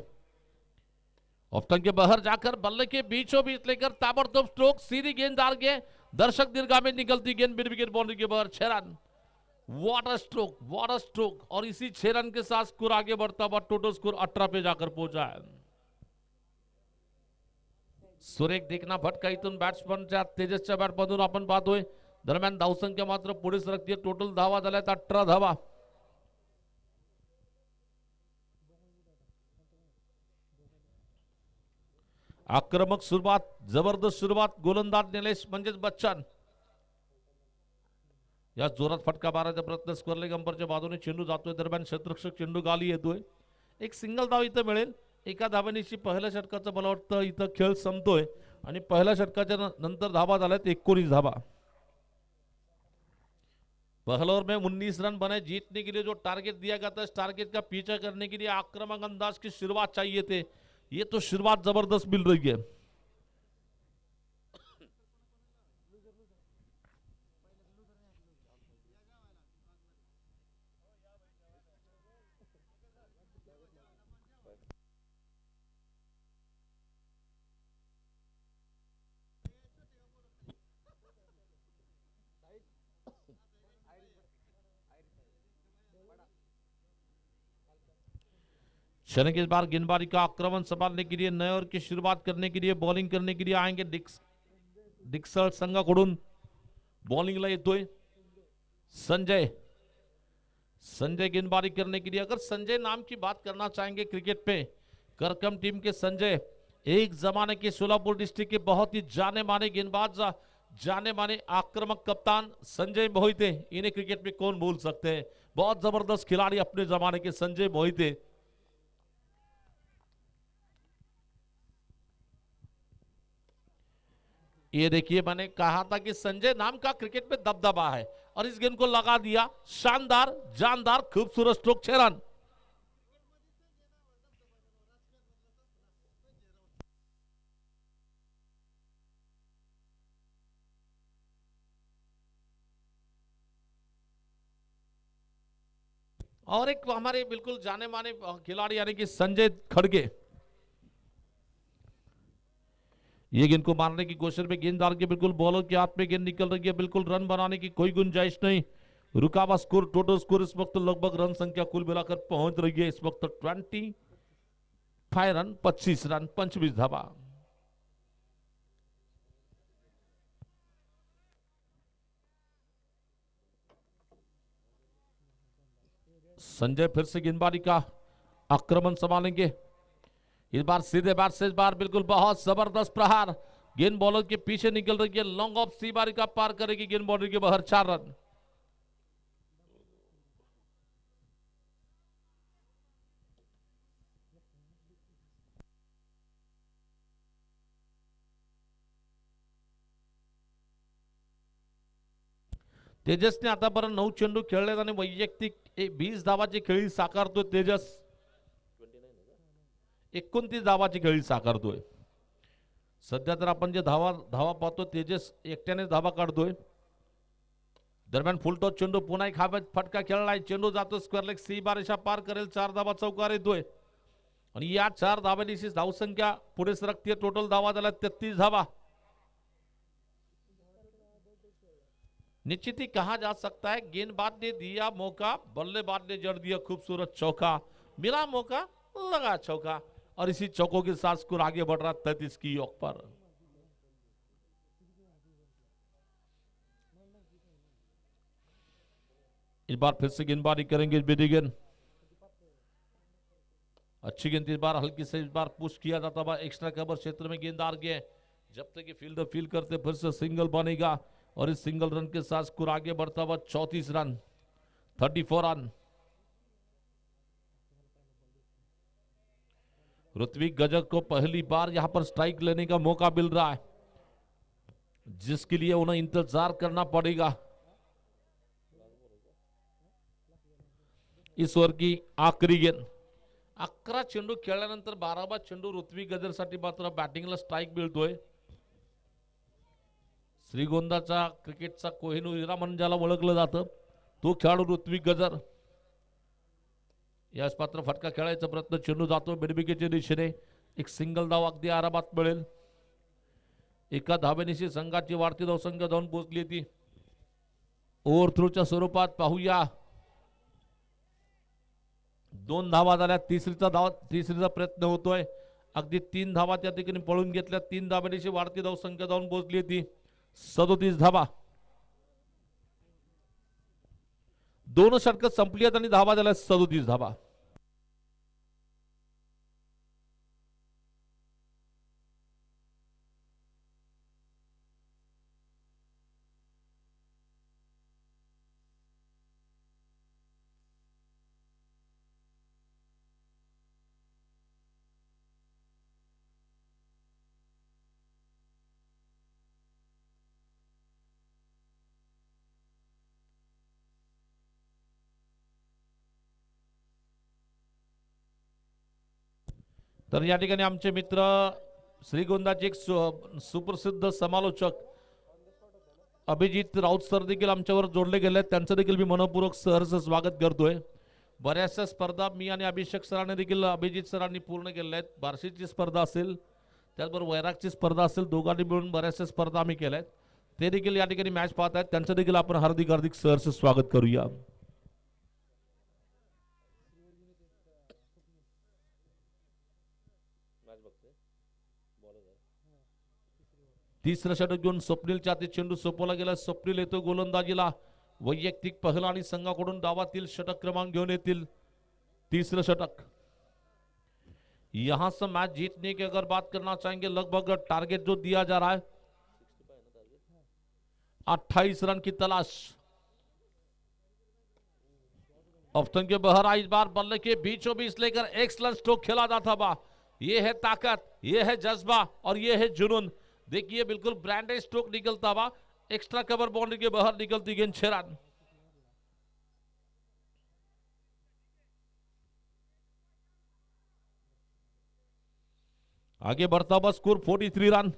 ऑफ्टन के बाहर जाकर बल्ले के बीचों बीच लेकर ताबड़तोड़ स्ट्रोक. सीधी गेंददार के दर्शक दीर्घा में निकलती गेंद मिड विकेट बाउंड्री के बाहर. 6 रन. व्हाट अ स्ट्रोक और इसी 6 रन के साथ स्कोर आगे बढ़ता हुआ टोटल स्कोर 18 पे जाकर पहुंचा है. सुरेख देखना भटका इथून बॅट्समनच्या तेजसच्या बॅटमधून आपण पाहतोय. दरम्यान धावसंख्या मात्र पुढे सरकते. टोटल धावा झाल्यात 18 धावा. आक्रमक सुरुवात, जबरदस्त सुरुवात. गोलंदाज निलेश म्हणजेच बच्चन या जोरात फटका मारायचा प्रयत्न स्क्वेअर लेग अंपरच्या बाजूने चेंडू जातोय. दरम्यान क्षेत्ररक्षक चेंडू गाली येतोय. एक सिंगल धाव इथं मिळेल. एका धावेनिशी पहिल्या षटकाचं मला वाटतं इथं खेळ संपतोय आणि पहिल्या षटकाच्या नंतर धावा झाल्यात 19 धावा. पहले ओवर में 19 रन बने. जीतने के लिए जो टारगेट दिया गया था, इस टारगेट का पीछा करने के लिए आक्रामक अंदाज की शुरुआत चाहिए थे. ये तो शुरुआत जबरदस्त मिल रही है. शनि के इस बार गेंदबाजी का आक्रमण संभालने के लिए, नए ओवर की शुरुआत करने के लिए, बॉलिंग करने के लिए आएंगे डिक्सल संघाकडून. बॉलिंगला येतोय संजय. संजय गेंदबाजी करने के लिए, अगर संजय नाम की बात करना चाहेंगे क्रिकेट पे, करकम टीम के संजय एक जमाने के सोलापुर डिस्ट्रिक्ट के बहुत ही जाने माने गेंदबाज, जाने माने आक्रामक कप्तान संजय मोहिते. इन्हें क्रिकेट में कौन भूल सकते हैं. बहुत जबरदस्त खिलाड़ी अपने जमाने के संजय मोहिते. ये देखिए, मैंने कहा था कि संजय नाम का क्रिकेट में दबदबा है और इस गेंद को लगा दिया. शानदार, जानदार, खूबसूरत स्ट्रोक. 6 रन. और एक हमारे बिल्कुल जाने माने खिलाड़ी यानी कि संजय खड़गे. ये गेंद को मारने की कोशिश में गेंददार के बिल्कुल बॉलर के हाथ में गेंद निकल रही है. बिल्कुल रन बनाने की कोई गुंजाइश नहीं. रुका हुआ स्कोर, टोटल स्कोर इस वक्त लगभग रन संख्या कुल मिलाकर पहुंच रही है इस वक्त 25 रन, 25 रन, 25 धावा. संजय फिर से गेंदबाजी का आक्रमण संभालेंगे. इस बार सीधे बैट से, इस बार बिल्कुल बहुत जबरदस्त प्रहार. गेंद बॉलर के पीछे निकल रही है. लॉन्ग ऑफ सी बारी का पार करेगी गेंद बॉलर के बाहर. 4 रन. तेजसने आतापर्यंत 9 चेंडू खेळलेत आणि वैयक्तिक 20 धावाची खेळी साकारतोय तेजस. 29 धावाची खेळी साकारतोय. सध्या तर आपण जे धावा पाहतो, तेजस एकट्याने धावा काढतोय. दरम्यान फुलटॉस चेंडू, पुन्हा एक फटका खेळलाय. चेंडू जातो स्क्वेअर लेग सी बारेशा पार करेल. 4 धावा चौकार येतोय आणि या 4 धावांची धावसंख्या पुढे सरकते. टोटल धावा झाल्या 33 धावा. निश्चित ही कहा जा सकता है गेंदबाज ने दिया मौका, बल्लेबाज ने जड़ दिया खूबसूरत चौका. मिला मौका, लगा चौका और इसी चौकों के साथ स्कोर आगे बढ़ रहा 33 की योग पर. इस बार फिर से गेंदबाजी करेंगे बिडिगन. अच्छी गेंद इस बार, हल्की से इस बार पुश किया जाता है एक्स्ट्रा कवर क्षेत्र में. गेंददार गए, जब तक ये फील्डर फील करते फिर से सिंगल बनेगा और इस सिंगल रन के साथ स्कोर आगे बढ़ता हुआ 34 रन, 34 रन. ऋत्विक गजक को पहली बार यहां पर स्ट्राइक लेने का मौका मिल रहा है, जिसके लिए उन्हें इंतजार करना पड़ेगा. इस ओव्हर की आखरी गेंद. 11 चेंडू खेळल्यानंतर 12वा चेंडू ऋत्विक गजरसाठी मात्र बॅटिंगला स्ट्राइक मिळतोय. श्रीगोंदाचा क्रिकेटचा कोहिनूर हिरा म्हणून ज्याला ओळखलं जातं, तो खेळाडू ऋत्विक गजर. याच पात्र फटका खेळायचा प्रयत्न, चेंडू जातो बेडबिकेच्या दिशेने. एक सिंगल धाव अगदी आरामात मिळेल. एका धावेनिशी संघाची वाढती धावसंख्या जाऊन पोहोचली ती ओव्हरथ्रोच्या स्वरूपात पाहूया. 2 धावा झाल्या. तिसरीचा प्रयत्न होतोय. अगदी 3 धावा त्या ठिकाणी पळून घेतल्या. 3 धाब्याची वाढती धावसंख्या जाऊन पोहोचली ती 37 धावा. 2 षटकं संपली आहेत आणि धावा झाल्या 37 धावा. तर या ठिकाणी आमचे मित्र श्रीगोंदाचे एक सुप्रसिद्ध समालोचक अभिजित राऊत सर देखील आमच्यावर जोडले गेले आहेत. त्यांचं देखील मी मनपूर्वक सहर्ष स्वागत करतोय. बऱ्याचशा स्पर्धा मी आणि अभिषेक सरांनी देखील अभिजित सरांनी पूर्ण केल्या आहेत. बार्शीची स्पर्धा असेल, त्याचबरोबर वैरागची स्पर्धा असेल, दोघांनी मिळून बऱ्याचशा स्पर्धा आम्ही केल्या आहेत. ते देखील या ठिकाणी मॅच पाहत आहेत. त्यांचं देखील आपण हार्दिक हार्दिक सहर्ष स्वागत करूया. तिसरं षटक घेऊन स्वप्नीलच्या हाती चेंडू सोपवला गेला. स्वप्नील येतो गोलंदाजीला. वैयक्तिक पहिला आणि संघाकडून डावातील षटक क्रमांक घेऊन येतील. तीसरा षटक. यहां से मैच जीतने की अगर बात करना चाहेंगे, लगभग टारगेट जो दिया जा रहा है 28 रन की तलाश. ऑप्शन के बहरा इस बार बल्ले के बीचों बीच लेकर एक्सलेंट स्ट्रोक खेला जाता बा. ये है ताकत, ये है जज्बा और ये है जुनून. देखिए बिल्कुल ब्रांडेड स्ट्रोक निकलता हुआ. एक्स्ट्रा कवर बाउंड्री के बाहर निकलती गेंद 6 रन. आगे बढ़ता हुआ स्कोर 43 रन.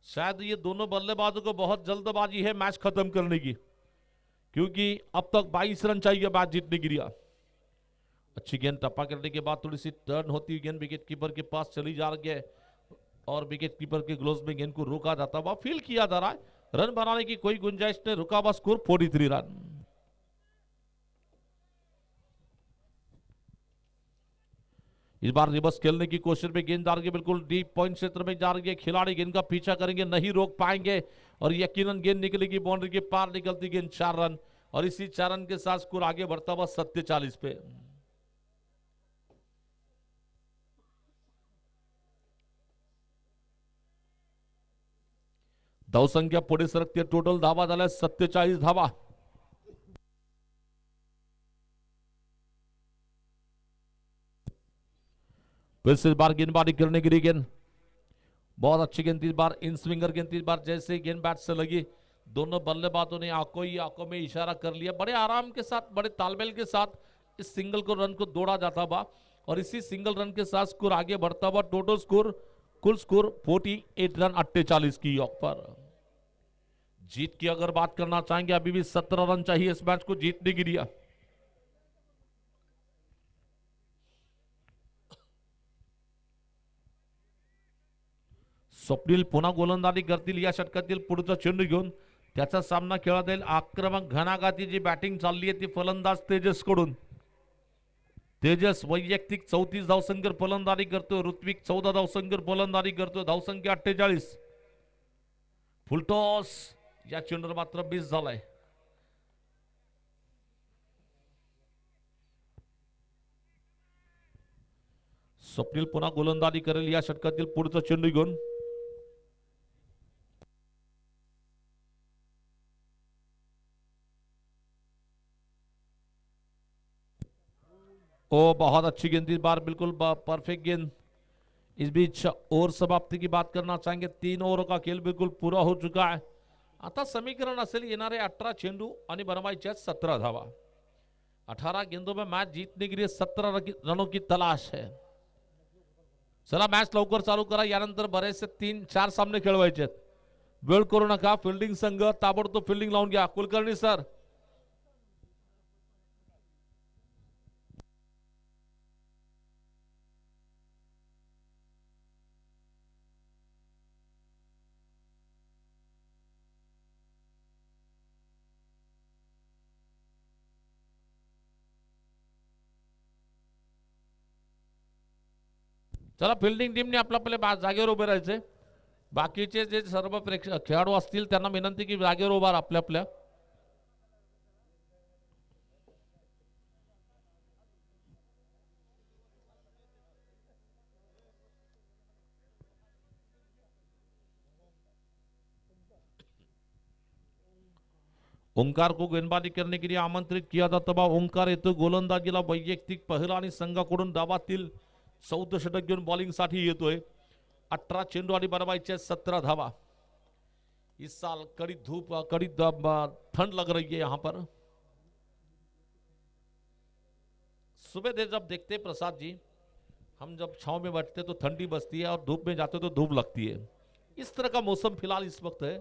शायद ये दोनों बल्लेबाजों को बहुत जल्दबाजी है मैच खत्म करने की, क्योंकि अब तक 22 रन चाहिए मैच जीतने के लिए. अच्छी गेंद टप्पा करने के बाद थोड़ी सी टर्न होती हुई गेंद विकेट कीपर के पास चली जा रही है और विकेट कीपर के ग्लोव्स में गेंद को रोका जाता हुआ फील किया जा रहा है. रन बनाने की कोई गुंजाइश नहीं. रुका हुआ स्कोर 43 रन. इस बार रिवर्स खेलने की कोशिश में गेंददार के बिल्कुल डीप पॉइंट क्षेत्र में जा रही है. खिलाड़ी गेंद का पीछा करेंगे, नहीं रोक पाएंगे और यकीनन गेंद निकलेगी बाउंड्री के पार. निकलती गेंद 4 रन और इसी 4 रन के साथ स्कोर आगे बढ़ता हुआ 47 पे. धावसंख्या पुढे सरकते. टोटल धावा झाल्या 47 धावा. फिर से इस बार गेंदबाजी करने के लिए गेंद बहुत अच्छी गेंद. इस बार इन स्विंगर गेंद. इस बार जैसे गेंद बैट से लगी, दोनों बल्लेबाजों ने आंखों ही आंखों में इशारा कर लिया. बड़े आराम के साथ, बड़े तालमेल के साथ इस सिंगल को रन को दौड़ा जाता हुआ और इसी सिंगल रन के साथ स्कोर आगे बढ़ता हुआ. टोटल स्कोर, कुल स्कोर 48 रन 48 की योग पर. जीत की अगर बात करना चाहेंगे, अभी भी 17 रन चाहिए इस मैच को जीतने के लिए. स्वप्नील पुन्हा गोलंदाजी करतील. या षटकातील पुढचा चेंडू घेऊन त्याचा सामना खेळला जाईल. आक्रमक घणाघाती जी बॅटिंग चालली आहे ती फलंदाज तेजस कडून. तेजस वैयक्तिक 34 धावसंख्येवर फलंदाजी करतोय. ऋत्विक 14 धावसंख्येवर फलंदाजी करतोय. धावसंख्या 48. फुलटॉस. या चेंडूवर मात्र मिस झालाय. स्वप्नील पुन्हा गोलंदाजी करेल या षटकातील पुढचा चेंडू घेऊन. ओ बहुत अच्छी गेंद. इस बार बिल्कुल परफेक्ट गेंद. इस बीच ओवर समाप्ति की बात करना चाहेंगे. 3 ओव्हर का खेल बिल्कुल पूरा हो चुका है. आता समीकरण असेल येणारे 18 चेंडू आणि बनवायचे 17 धावा. 18 गेंदों में मैच जीतने के लिए 17 रनों की तलाश है. चला मॅच लवकर चालू करा. यानंतर बरेचसे 3-4 सामने खेळवायचे. वेळ करू नका. फिल्डिंग संघ ताबडतोब फिल्डिंग लावून घ्या. कुलकर्णी सर. चला फिल्डिंग टीमने आपल्या आपल्या जागेवर उभे राहायचे. बाकीचे जे सर्व खेळाडू असतील त्यांना विनंती की जागेवर उभा राहा आपल्या आपल्या. ओंकार को गेंदबाजी करने के लिए आमंत्रित किया था. तबा ओंकार येतो गोलंदाजीला. वैयक्तिक पहिला आणि संघाकडून डावातील 14 षटक घेऊन बॉलिंगसाठी येतोय. 18 चेंडू आणि बनवायचे 17 धावा. इस साल कड़ी धूप कड़ी ठंड लग रही है यहां पर. सुबह देर जब देखते प्रसाद जी, हम जब छांव में बैठते तो ठंडी बसती है और धूप में जाते तो धूप लगती है. इस तरह का मौसम फिलहाल इस वक्त है.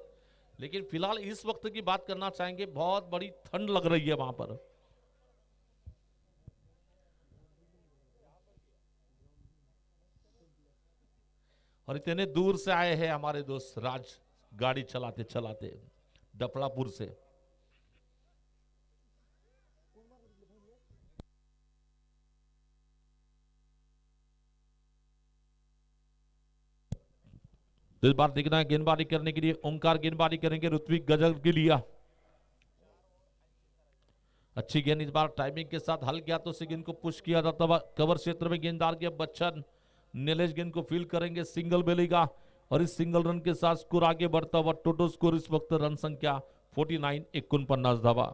लेकिन फिलहाल इस वक्त की बात करना चाहेंगे, बहुत बड़ी ठंड लग रही है वहां पर. और इतने दूर से आए हैं हमारे दोस्त राज, गाड़ी चलाते चलाते डफड़ापुर से. तो इस बार देखना है गेंदबाजी करने के लिए ओंकार गेंदबाजी करेंगे ऋत्विक गजल के लिए. अच्छी गेंद इस बार टाइमिंग के साथ हल किया तो गेंद को पुश किया जाता है कवर क्षेत्र में. गेंददार के बच्चन नीलेश गेंद को फील्ड करेंगे. सिंगल मिलेगा और इस सिंगल रन के साथ स्कोर आगे बढ़ता हुआ. टोटल स्कोर इस वक्त रन संख्या 49 49 धावा.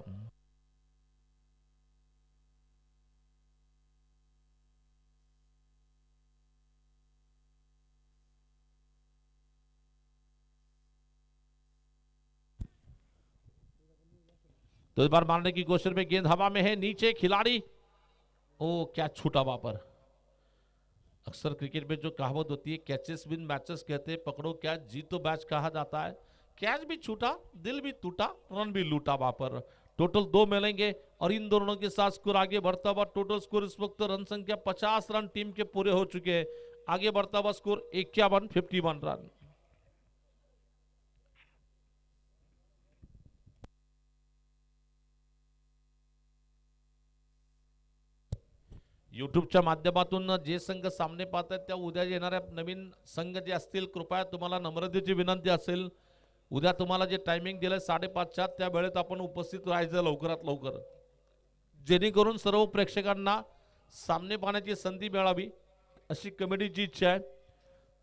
तो इस बार मारने की कोशिश में गेंद हवा में है. नीचे खिलाड़ी, ओ क्या छूटा वहां पर. अक्सर क्रिकेट में जो कहावत होती है कैचेस विन मैचेस कहते हैं, पकड़ो कैच जीतो मैच कहा जाता है. कैच भी छूटा, दिल भी टूटा, रन भी लूटा वहां पर. टोटल 2 मिलेंगे और इन दोनों के साथ स्कोर आगे बढ़ता हुआ. टोटल स्कोर इस वक्त रन संख्या 50 रन टीम के पूरे हो चुके हैं. आगे बढ़ता हुआ स्कोर 51 रन. युट्यूबच्या माध्यमातून जे संघ सामने पाहतात त्या उद्या येणाऱ्या नवीन संघ जे असतील, कृपया तुम्हाला नम्रतेची विनंती असेल, उद्या तुम्हाला जे टायमिंग दिलंय 5:30 त्या वेळेत आपण उपस्थित राहायचं लवकरात लवकर, जेणेकरून सर्व प्रेक्षकांना सामने पाहण्याची संधी मिळावी अशी कमिटीची इच्छा आहे.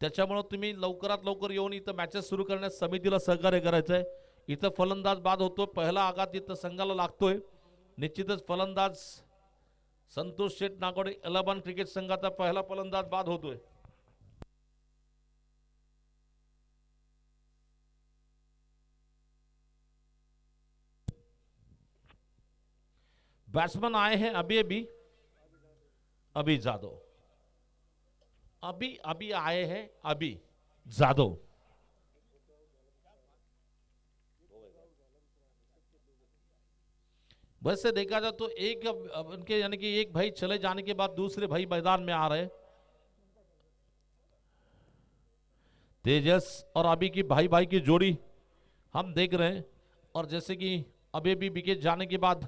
त्याच्यामुळे तुम्ही लवकरात लवकर येऊन इथं मॅचेस सुरू करण्यास समितीला सहकार्य करायचं आहे. इथं फलंदाज बाद होतो, पहिला आघात इथं संघाला लागतोय. निश्चितच फलंदाज संतोष शेठ नागोडे 11 क्रिकेट संघाचा पहिला फलंदाज बाद होतोय. बैट्समैन आए हैं अभी जादव. अभी आए हैं अभी जादव. वैसे देखा जाए तो एक उनके यानी कि एक भाई चले जाने के बाद दूसरे भाई मैदान में आ रहे. तेजस और अभी की भाई भाई की जोड़ी हम देख रहे हैं. और जैसे कि अभी भी विकेट जाने के बाद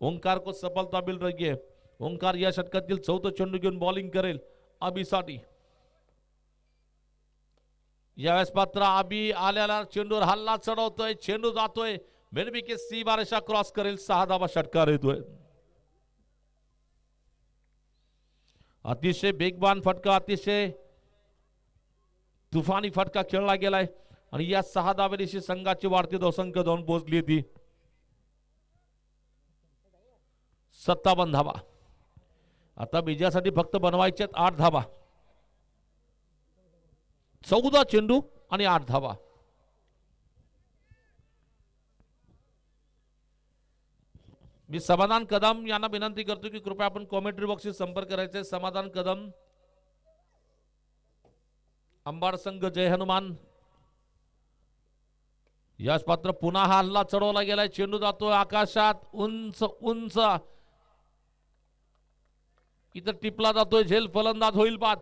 ओंकार को सफलता मिल रही है. ओंकार या षटकातील 14 चेंडू घेऊन बॉलिंग करेल अभिसाठी. यावेळेस पात्र अभी आलेला चेंडूवर हल्ला चढवतोय, चेंडू जातोय मेरबी के सी बारेशा क्रॉस करेल. 6 धावा षटकार येतोय. अतिशय वेगवान फटका, अतिशय तुफानी फटका खेळला गेलाय आणि या 6 धावेदिशी संघाची वाढती धावसंख्या जाऊन पोहोचली होती 57 धावा. आता विजयासाठी फक्त बनवायचे 8 धावा. 14 चेंडू आणि 8 धावा. मी समाधान कदम यांना विनंती करतो की कृपया आपण कॉमेंट्री बॉक्सशी संपर्क करायचे. समाधान कदम, अंबाड संघ जय हनुमान. यश पात्र पुन्हा हा हल्ला चढवला गेलाय, चेंडू जातोय आकाशात उंच उंच, इथं टिपला जातोय, झेल फलंदाज होईल बाद.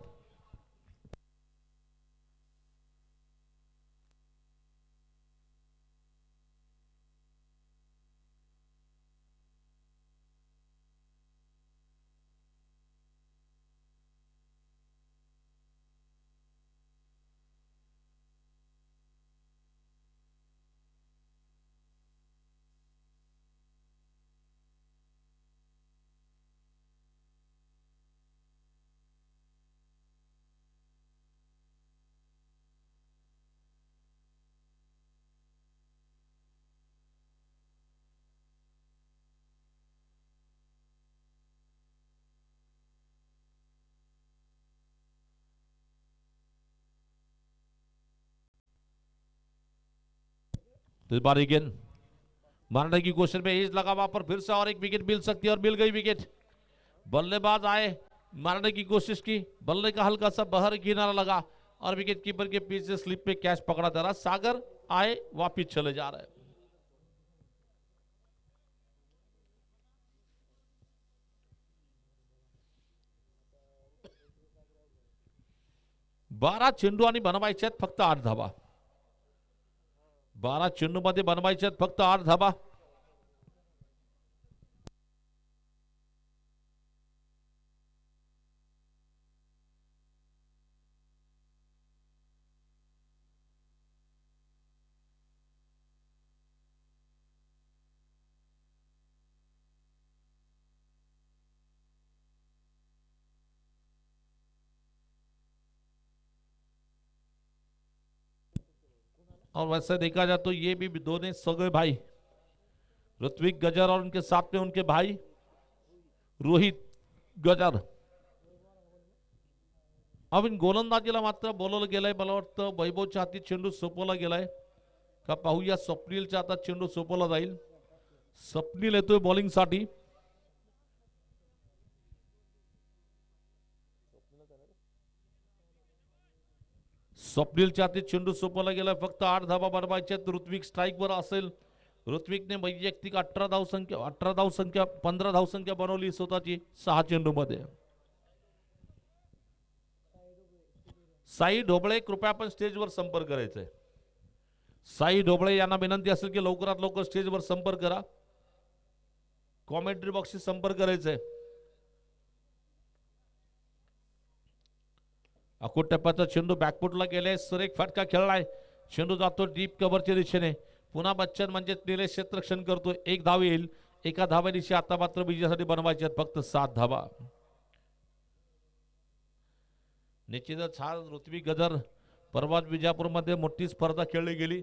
तो इस बार गेंद मारने की कोशिश में एज लगा, वहां पर फिर से और एक विकेट मिल सकती है और मिल गई विकेट। बल्लेबाज आए, मारने की कोशिश की, बल्ले का हल्का सा बाहर किनारा लगा और विकेट कीपर के पीछे स्लिप पे कैच पकड़ा जा रहा। सागर आए, वापिस चले जा रहे हैं। बारा चेंडू आणि बनवायचे आहेत फक्त 8 धाबा। 12 चेंडू मध्ये बनवायचे आहेत फक्त 8 धाबा। और वैसे देखा जाए तो ये भी दोनों सगे भाई, ऋत्विक गजर और उनके साथ में उनके भाई रोहित गजर। अब इन गोलंदाजीला मात्र बोलवलं गेलंय, मला वाटतं वैभवच्या हाती चेंडू सोपवला गेलाय का पाहूया। स्वप्नीलच्या हातात चेंडू सोपवला जाईल। स्वप्नील येतोय बॉलिंग साठी। स्वप्नीलच्या हाती चेंडू सोपवला गेला, फक्त 8 धाबा बनवायचे आहेत। ऋत्विक स्ट्राइक वर असेल। ऋत्विकने वैयक्तिक 18 धावसंख्या 15 धावसंख्या बनवली स्वतःची 6 चेंडू मध्ये। साई ढोबळे कृपया आपण स्टेजवर संपर्क करायचा आहे। साई ढोबळे यांना विनंती असेल की लवकरात लवकर स्टेजवर संपर्क करा, कॉमेंट्री बॉक्सशी संपर्क करायचा आहे। अकोट टप्प्याचा चेंडू बॅकफुटला गेलाय, सुरेख फटका खेळलाय, चेंडू जातो डीप कव्हरच्या दिशेने। पुन्हा बच्चन म्हणजे निलेश क्षेत्ररक्षण करतो, 1 धाव येईल। एका धावेनिशी आता मात्र विजयासाठी बनवायचे आहेत फक्त 7 धावा। निश्चितच हा ऋत्विक गजर परवा विजापूरमध्ये मोठी स्पर्धा खेळली गेली,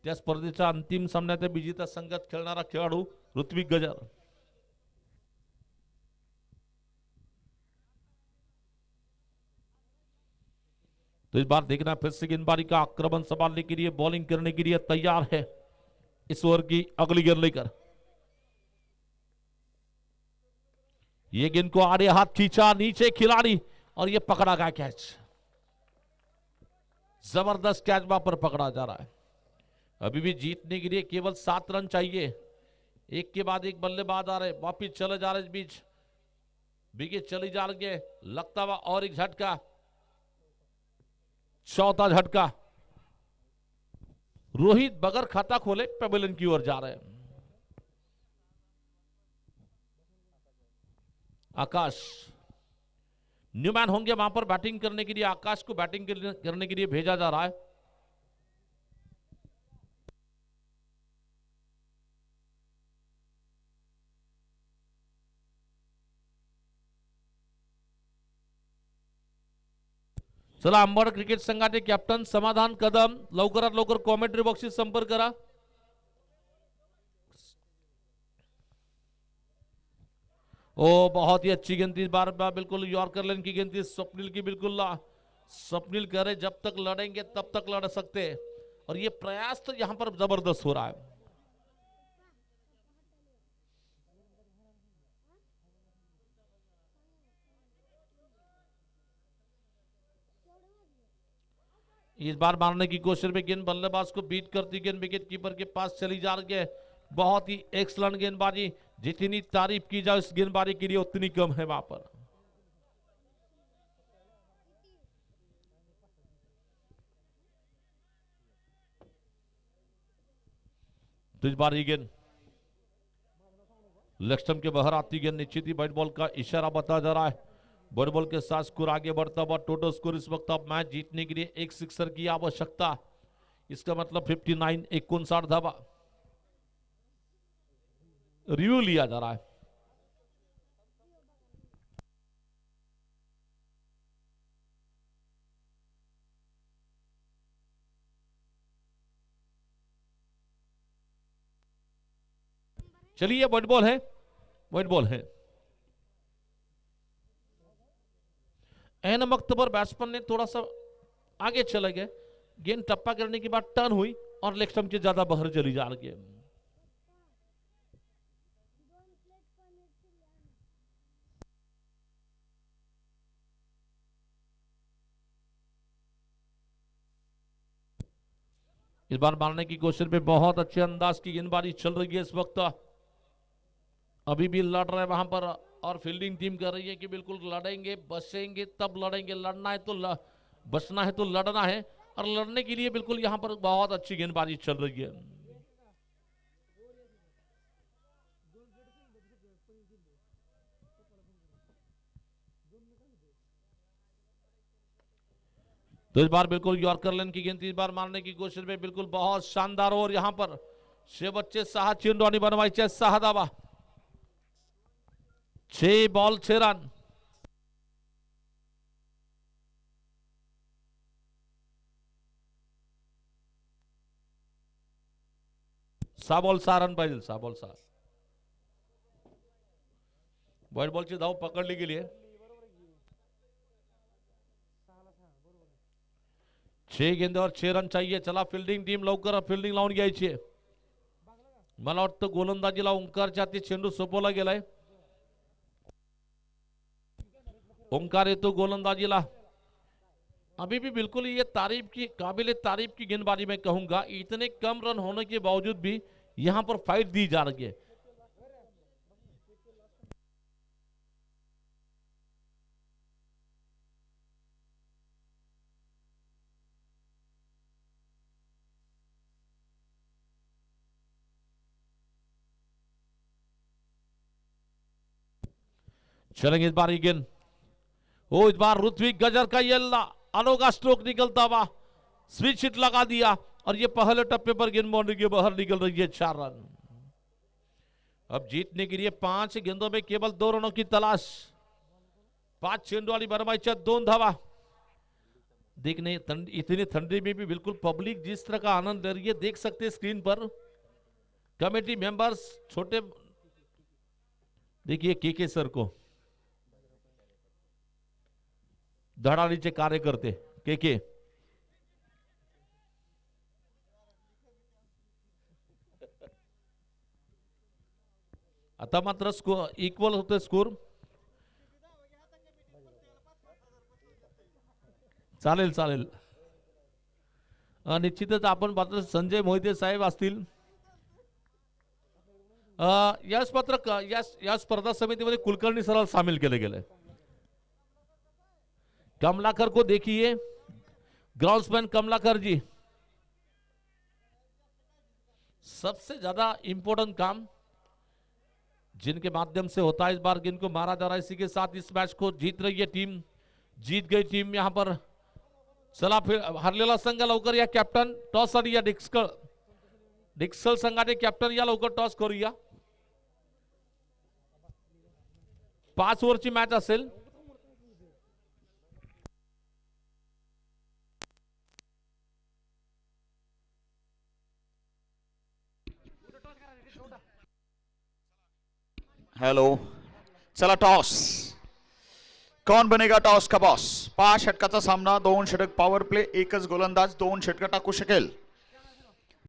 त्या स्पर्धेच्या अंतिम सामन्यात विजेता संघात खेळणारा खेळाडू ऋत्विक गजर। तो इस बार देखना फिर से गेंदबाजी का आक्रमण संभालने के लिए, बॉलिंग करने के लिए तैयार है इस ओवर की अगली गेंद लेकर। ये गेंद को आड़े हाथ खींचा, नीचे खिलाड़ी और ये पकड़ा गया कैच। जबरदस्त कैच वहां पर पकड़ा जा रहा है। अभी भी जीतने के लिए केवल 7 रन चाहिए। एक के बाद एक बल्लेबाज आ रहे, वापिस चले जा रहे, इस बीच विकेट चली जा रही है। लगता हुआ और एक झटका, चौथा झटका। रोहित बगैर खाता खोले पेविलियन की ओर जा रहे हैं। आकाश न्यूमैन होंगे वहां पर बैटिंग करने के लिए। आकाश को बैटिंग करने के लिए भेजा जा रहा है। चला, अंबड क्रिकेट संघाचे कॅप्टन समाधान कदम लवकरात लवकर कॉमेंट्री बॉक्सशी संपर्क करा। ओ बहुत ही अच्छी गेंद थी इस बार, बिल्कुल यॉर्कर लाइन की गेंद थी स्वप्निल की। बिल्कुल स्वप्निल कह रहे जब तक लड़ेंगे तब तक लड़ सकते हैं, और ये प्रयास तो यहां पर जबरदस्त हो रहा है। इस बार मारने की कोशिश में गेंद बल्लेबाज को बीट करती गेंद विकेट कीपर के पास चली जा रही है। बहुत ही एक्सलेंट गेंदबाजी, जितनी तारीफ की जाए इस गेंदबाजी के लिए उतनी कम है वहां पर। तो इस बार ये गेंद लेग स्टंप के बाहर आती गेंद, निश्चित ही व्हाइट बॉल का इशारा बताया जा रहा है। व्हाइट बॉल के साथ स्कोर आगे बढ़ता हुआ, टोटल स्कोर इस वक्त अब मैच जीतने के लिए 1 सिक्सर की आवश्यकता। इसका मतलब 59 59 धावा। रिव्यू लिया जा रहा है। चलिए, व्हाइट बॉल है, व्हाइट बॉल है। एन वक्त पर बैट्समैन ने थोड़ा सा आगे चले गए, गेंद टप्पा करने के बाद टर्न हुई, और लेग स्टंप के ज्यादा बाहर चली जा रही है। इस बार मारने की कोशिश में बहुत अच्छे अंदाज की गेंदबाजी चल रही है इस वक्त। अभी भी लड़ रहे हैं वहां पर और फील्डिंग टीम कर रही है कि बिल्कुल लड़ेंगे बचेंगे तब लड़ेंगे, लड़ना है तो बचना है तो लड़ना है, और लड़ने के लिए बिल्कुल यहां पर बहुत अच्छी गेंदबाजी चल रही है। तो इस बार बिल्कुल यॉर्कर लेन की गेंद इस बार मारने की कोशिश में बिल्कुल बहुत शानदार और यहां पर शेवटचे 6 चेंडू आणि बनवायचे 6 धावा, 6 बॉल 6 रन। सहा बॉल 6 रन पाहिजे, 6 बॉल 6। व्हाइट बॉलची धाव पकडली गेली आहे। 6 गेंद्यावर 6 रन चाहिए। चला फील्डिंग टीम लवकर फील्डिंग लावून घ्यायची आहे। मला वाटतं गोलंदाजीला ओंकारच्या हाती चेंडू सोपवला गेलाय। ओंकार येतो गोलंदाजीला। अभी भी बिल्कुल ये काबिल तारीफ की गेंदबाजी मैं कहूंगा। इतने कम रन होने के बावजूद भी यहां पर फाइट दी जा रही है। चलेंगे इस बार गेंद। इस बार ऋत्विक गजर का ये अनोखा स्ट्रोक निकलता हुआ स्विच हिट लगा दिया और ये पहले टप्पे पर गेंद बाउंड्री के बाहर निकल रही है। 4 रन। अब जीतने के लिए 5 गेंदों में केवल 2 रनों की तलाश। 5 चेंडू वाली बनवाई 2 धावा। देखने इतनी ठंडी में भी बिल्कुल पब्लिक जिस तरह का आनंद ले रही है देख सकते हैं स्क्रीन पर। कमेटी मेंबर्स छोटे देखिए के सर को, धडाडीचे कार्यकर्ते के आता मात्र स्कोर इक्वल होते स्कोर। चालेल चालेल निश्चितच आपण मात्र संजय मोहिते साहेब असतील या पत्रक या स्पर्धा समितीमध्ये कुलकर्णी सराल सामील केले गेले। कमलाकर को देखिए, ग्राउंड्समैन कमलाकर जी। सबसे ज्यादा इंपॉर्टेंट काम जिनके माध्यम से होता है इस बार गेंद को मारा जा रहा है। इसी के साथ इस मैच को जीत रही है टीम, जीत गई टीम यहां पर। चला फिर हरलेला संघ लवकर या कॅप्टन टॉस आणि या डिक्सल संघाचे कॅप्टन या लवकर टॉस करूया। 5 ओव्हरची मॅच असेल। हेलो, चला टॉस। कौन बनेगा टॉस का बॉस? 5 षटकाचा सामना, 2 षटक पॉवर प्ले, एकच गोलंदाज 2 षटक टाकू शकेल।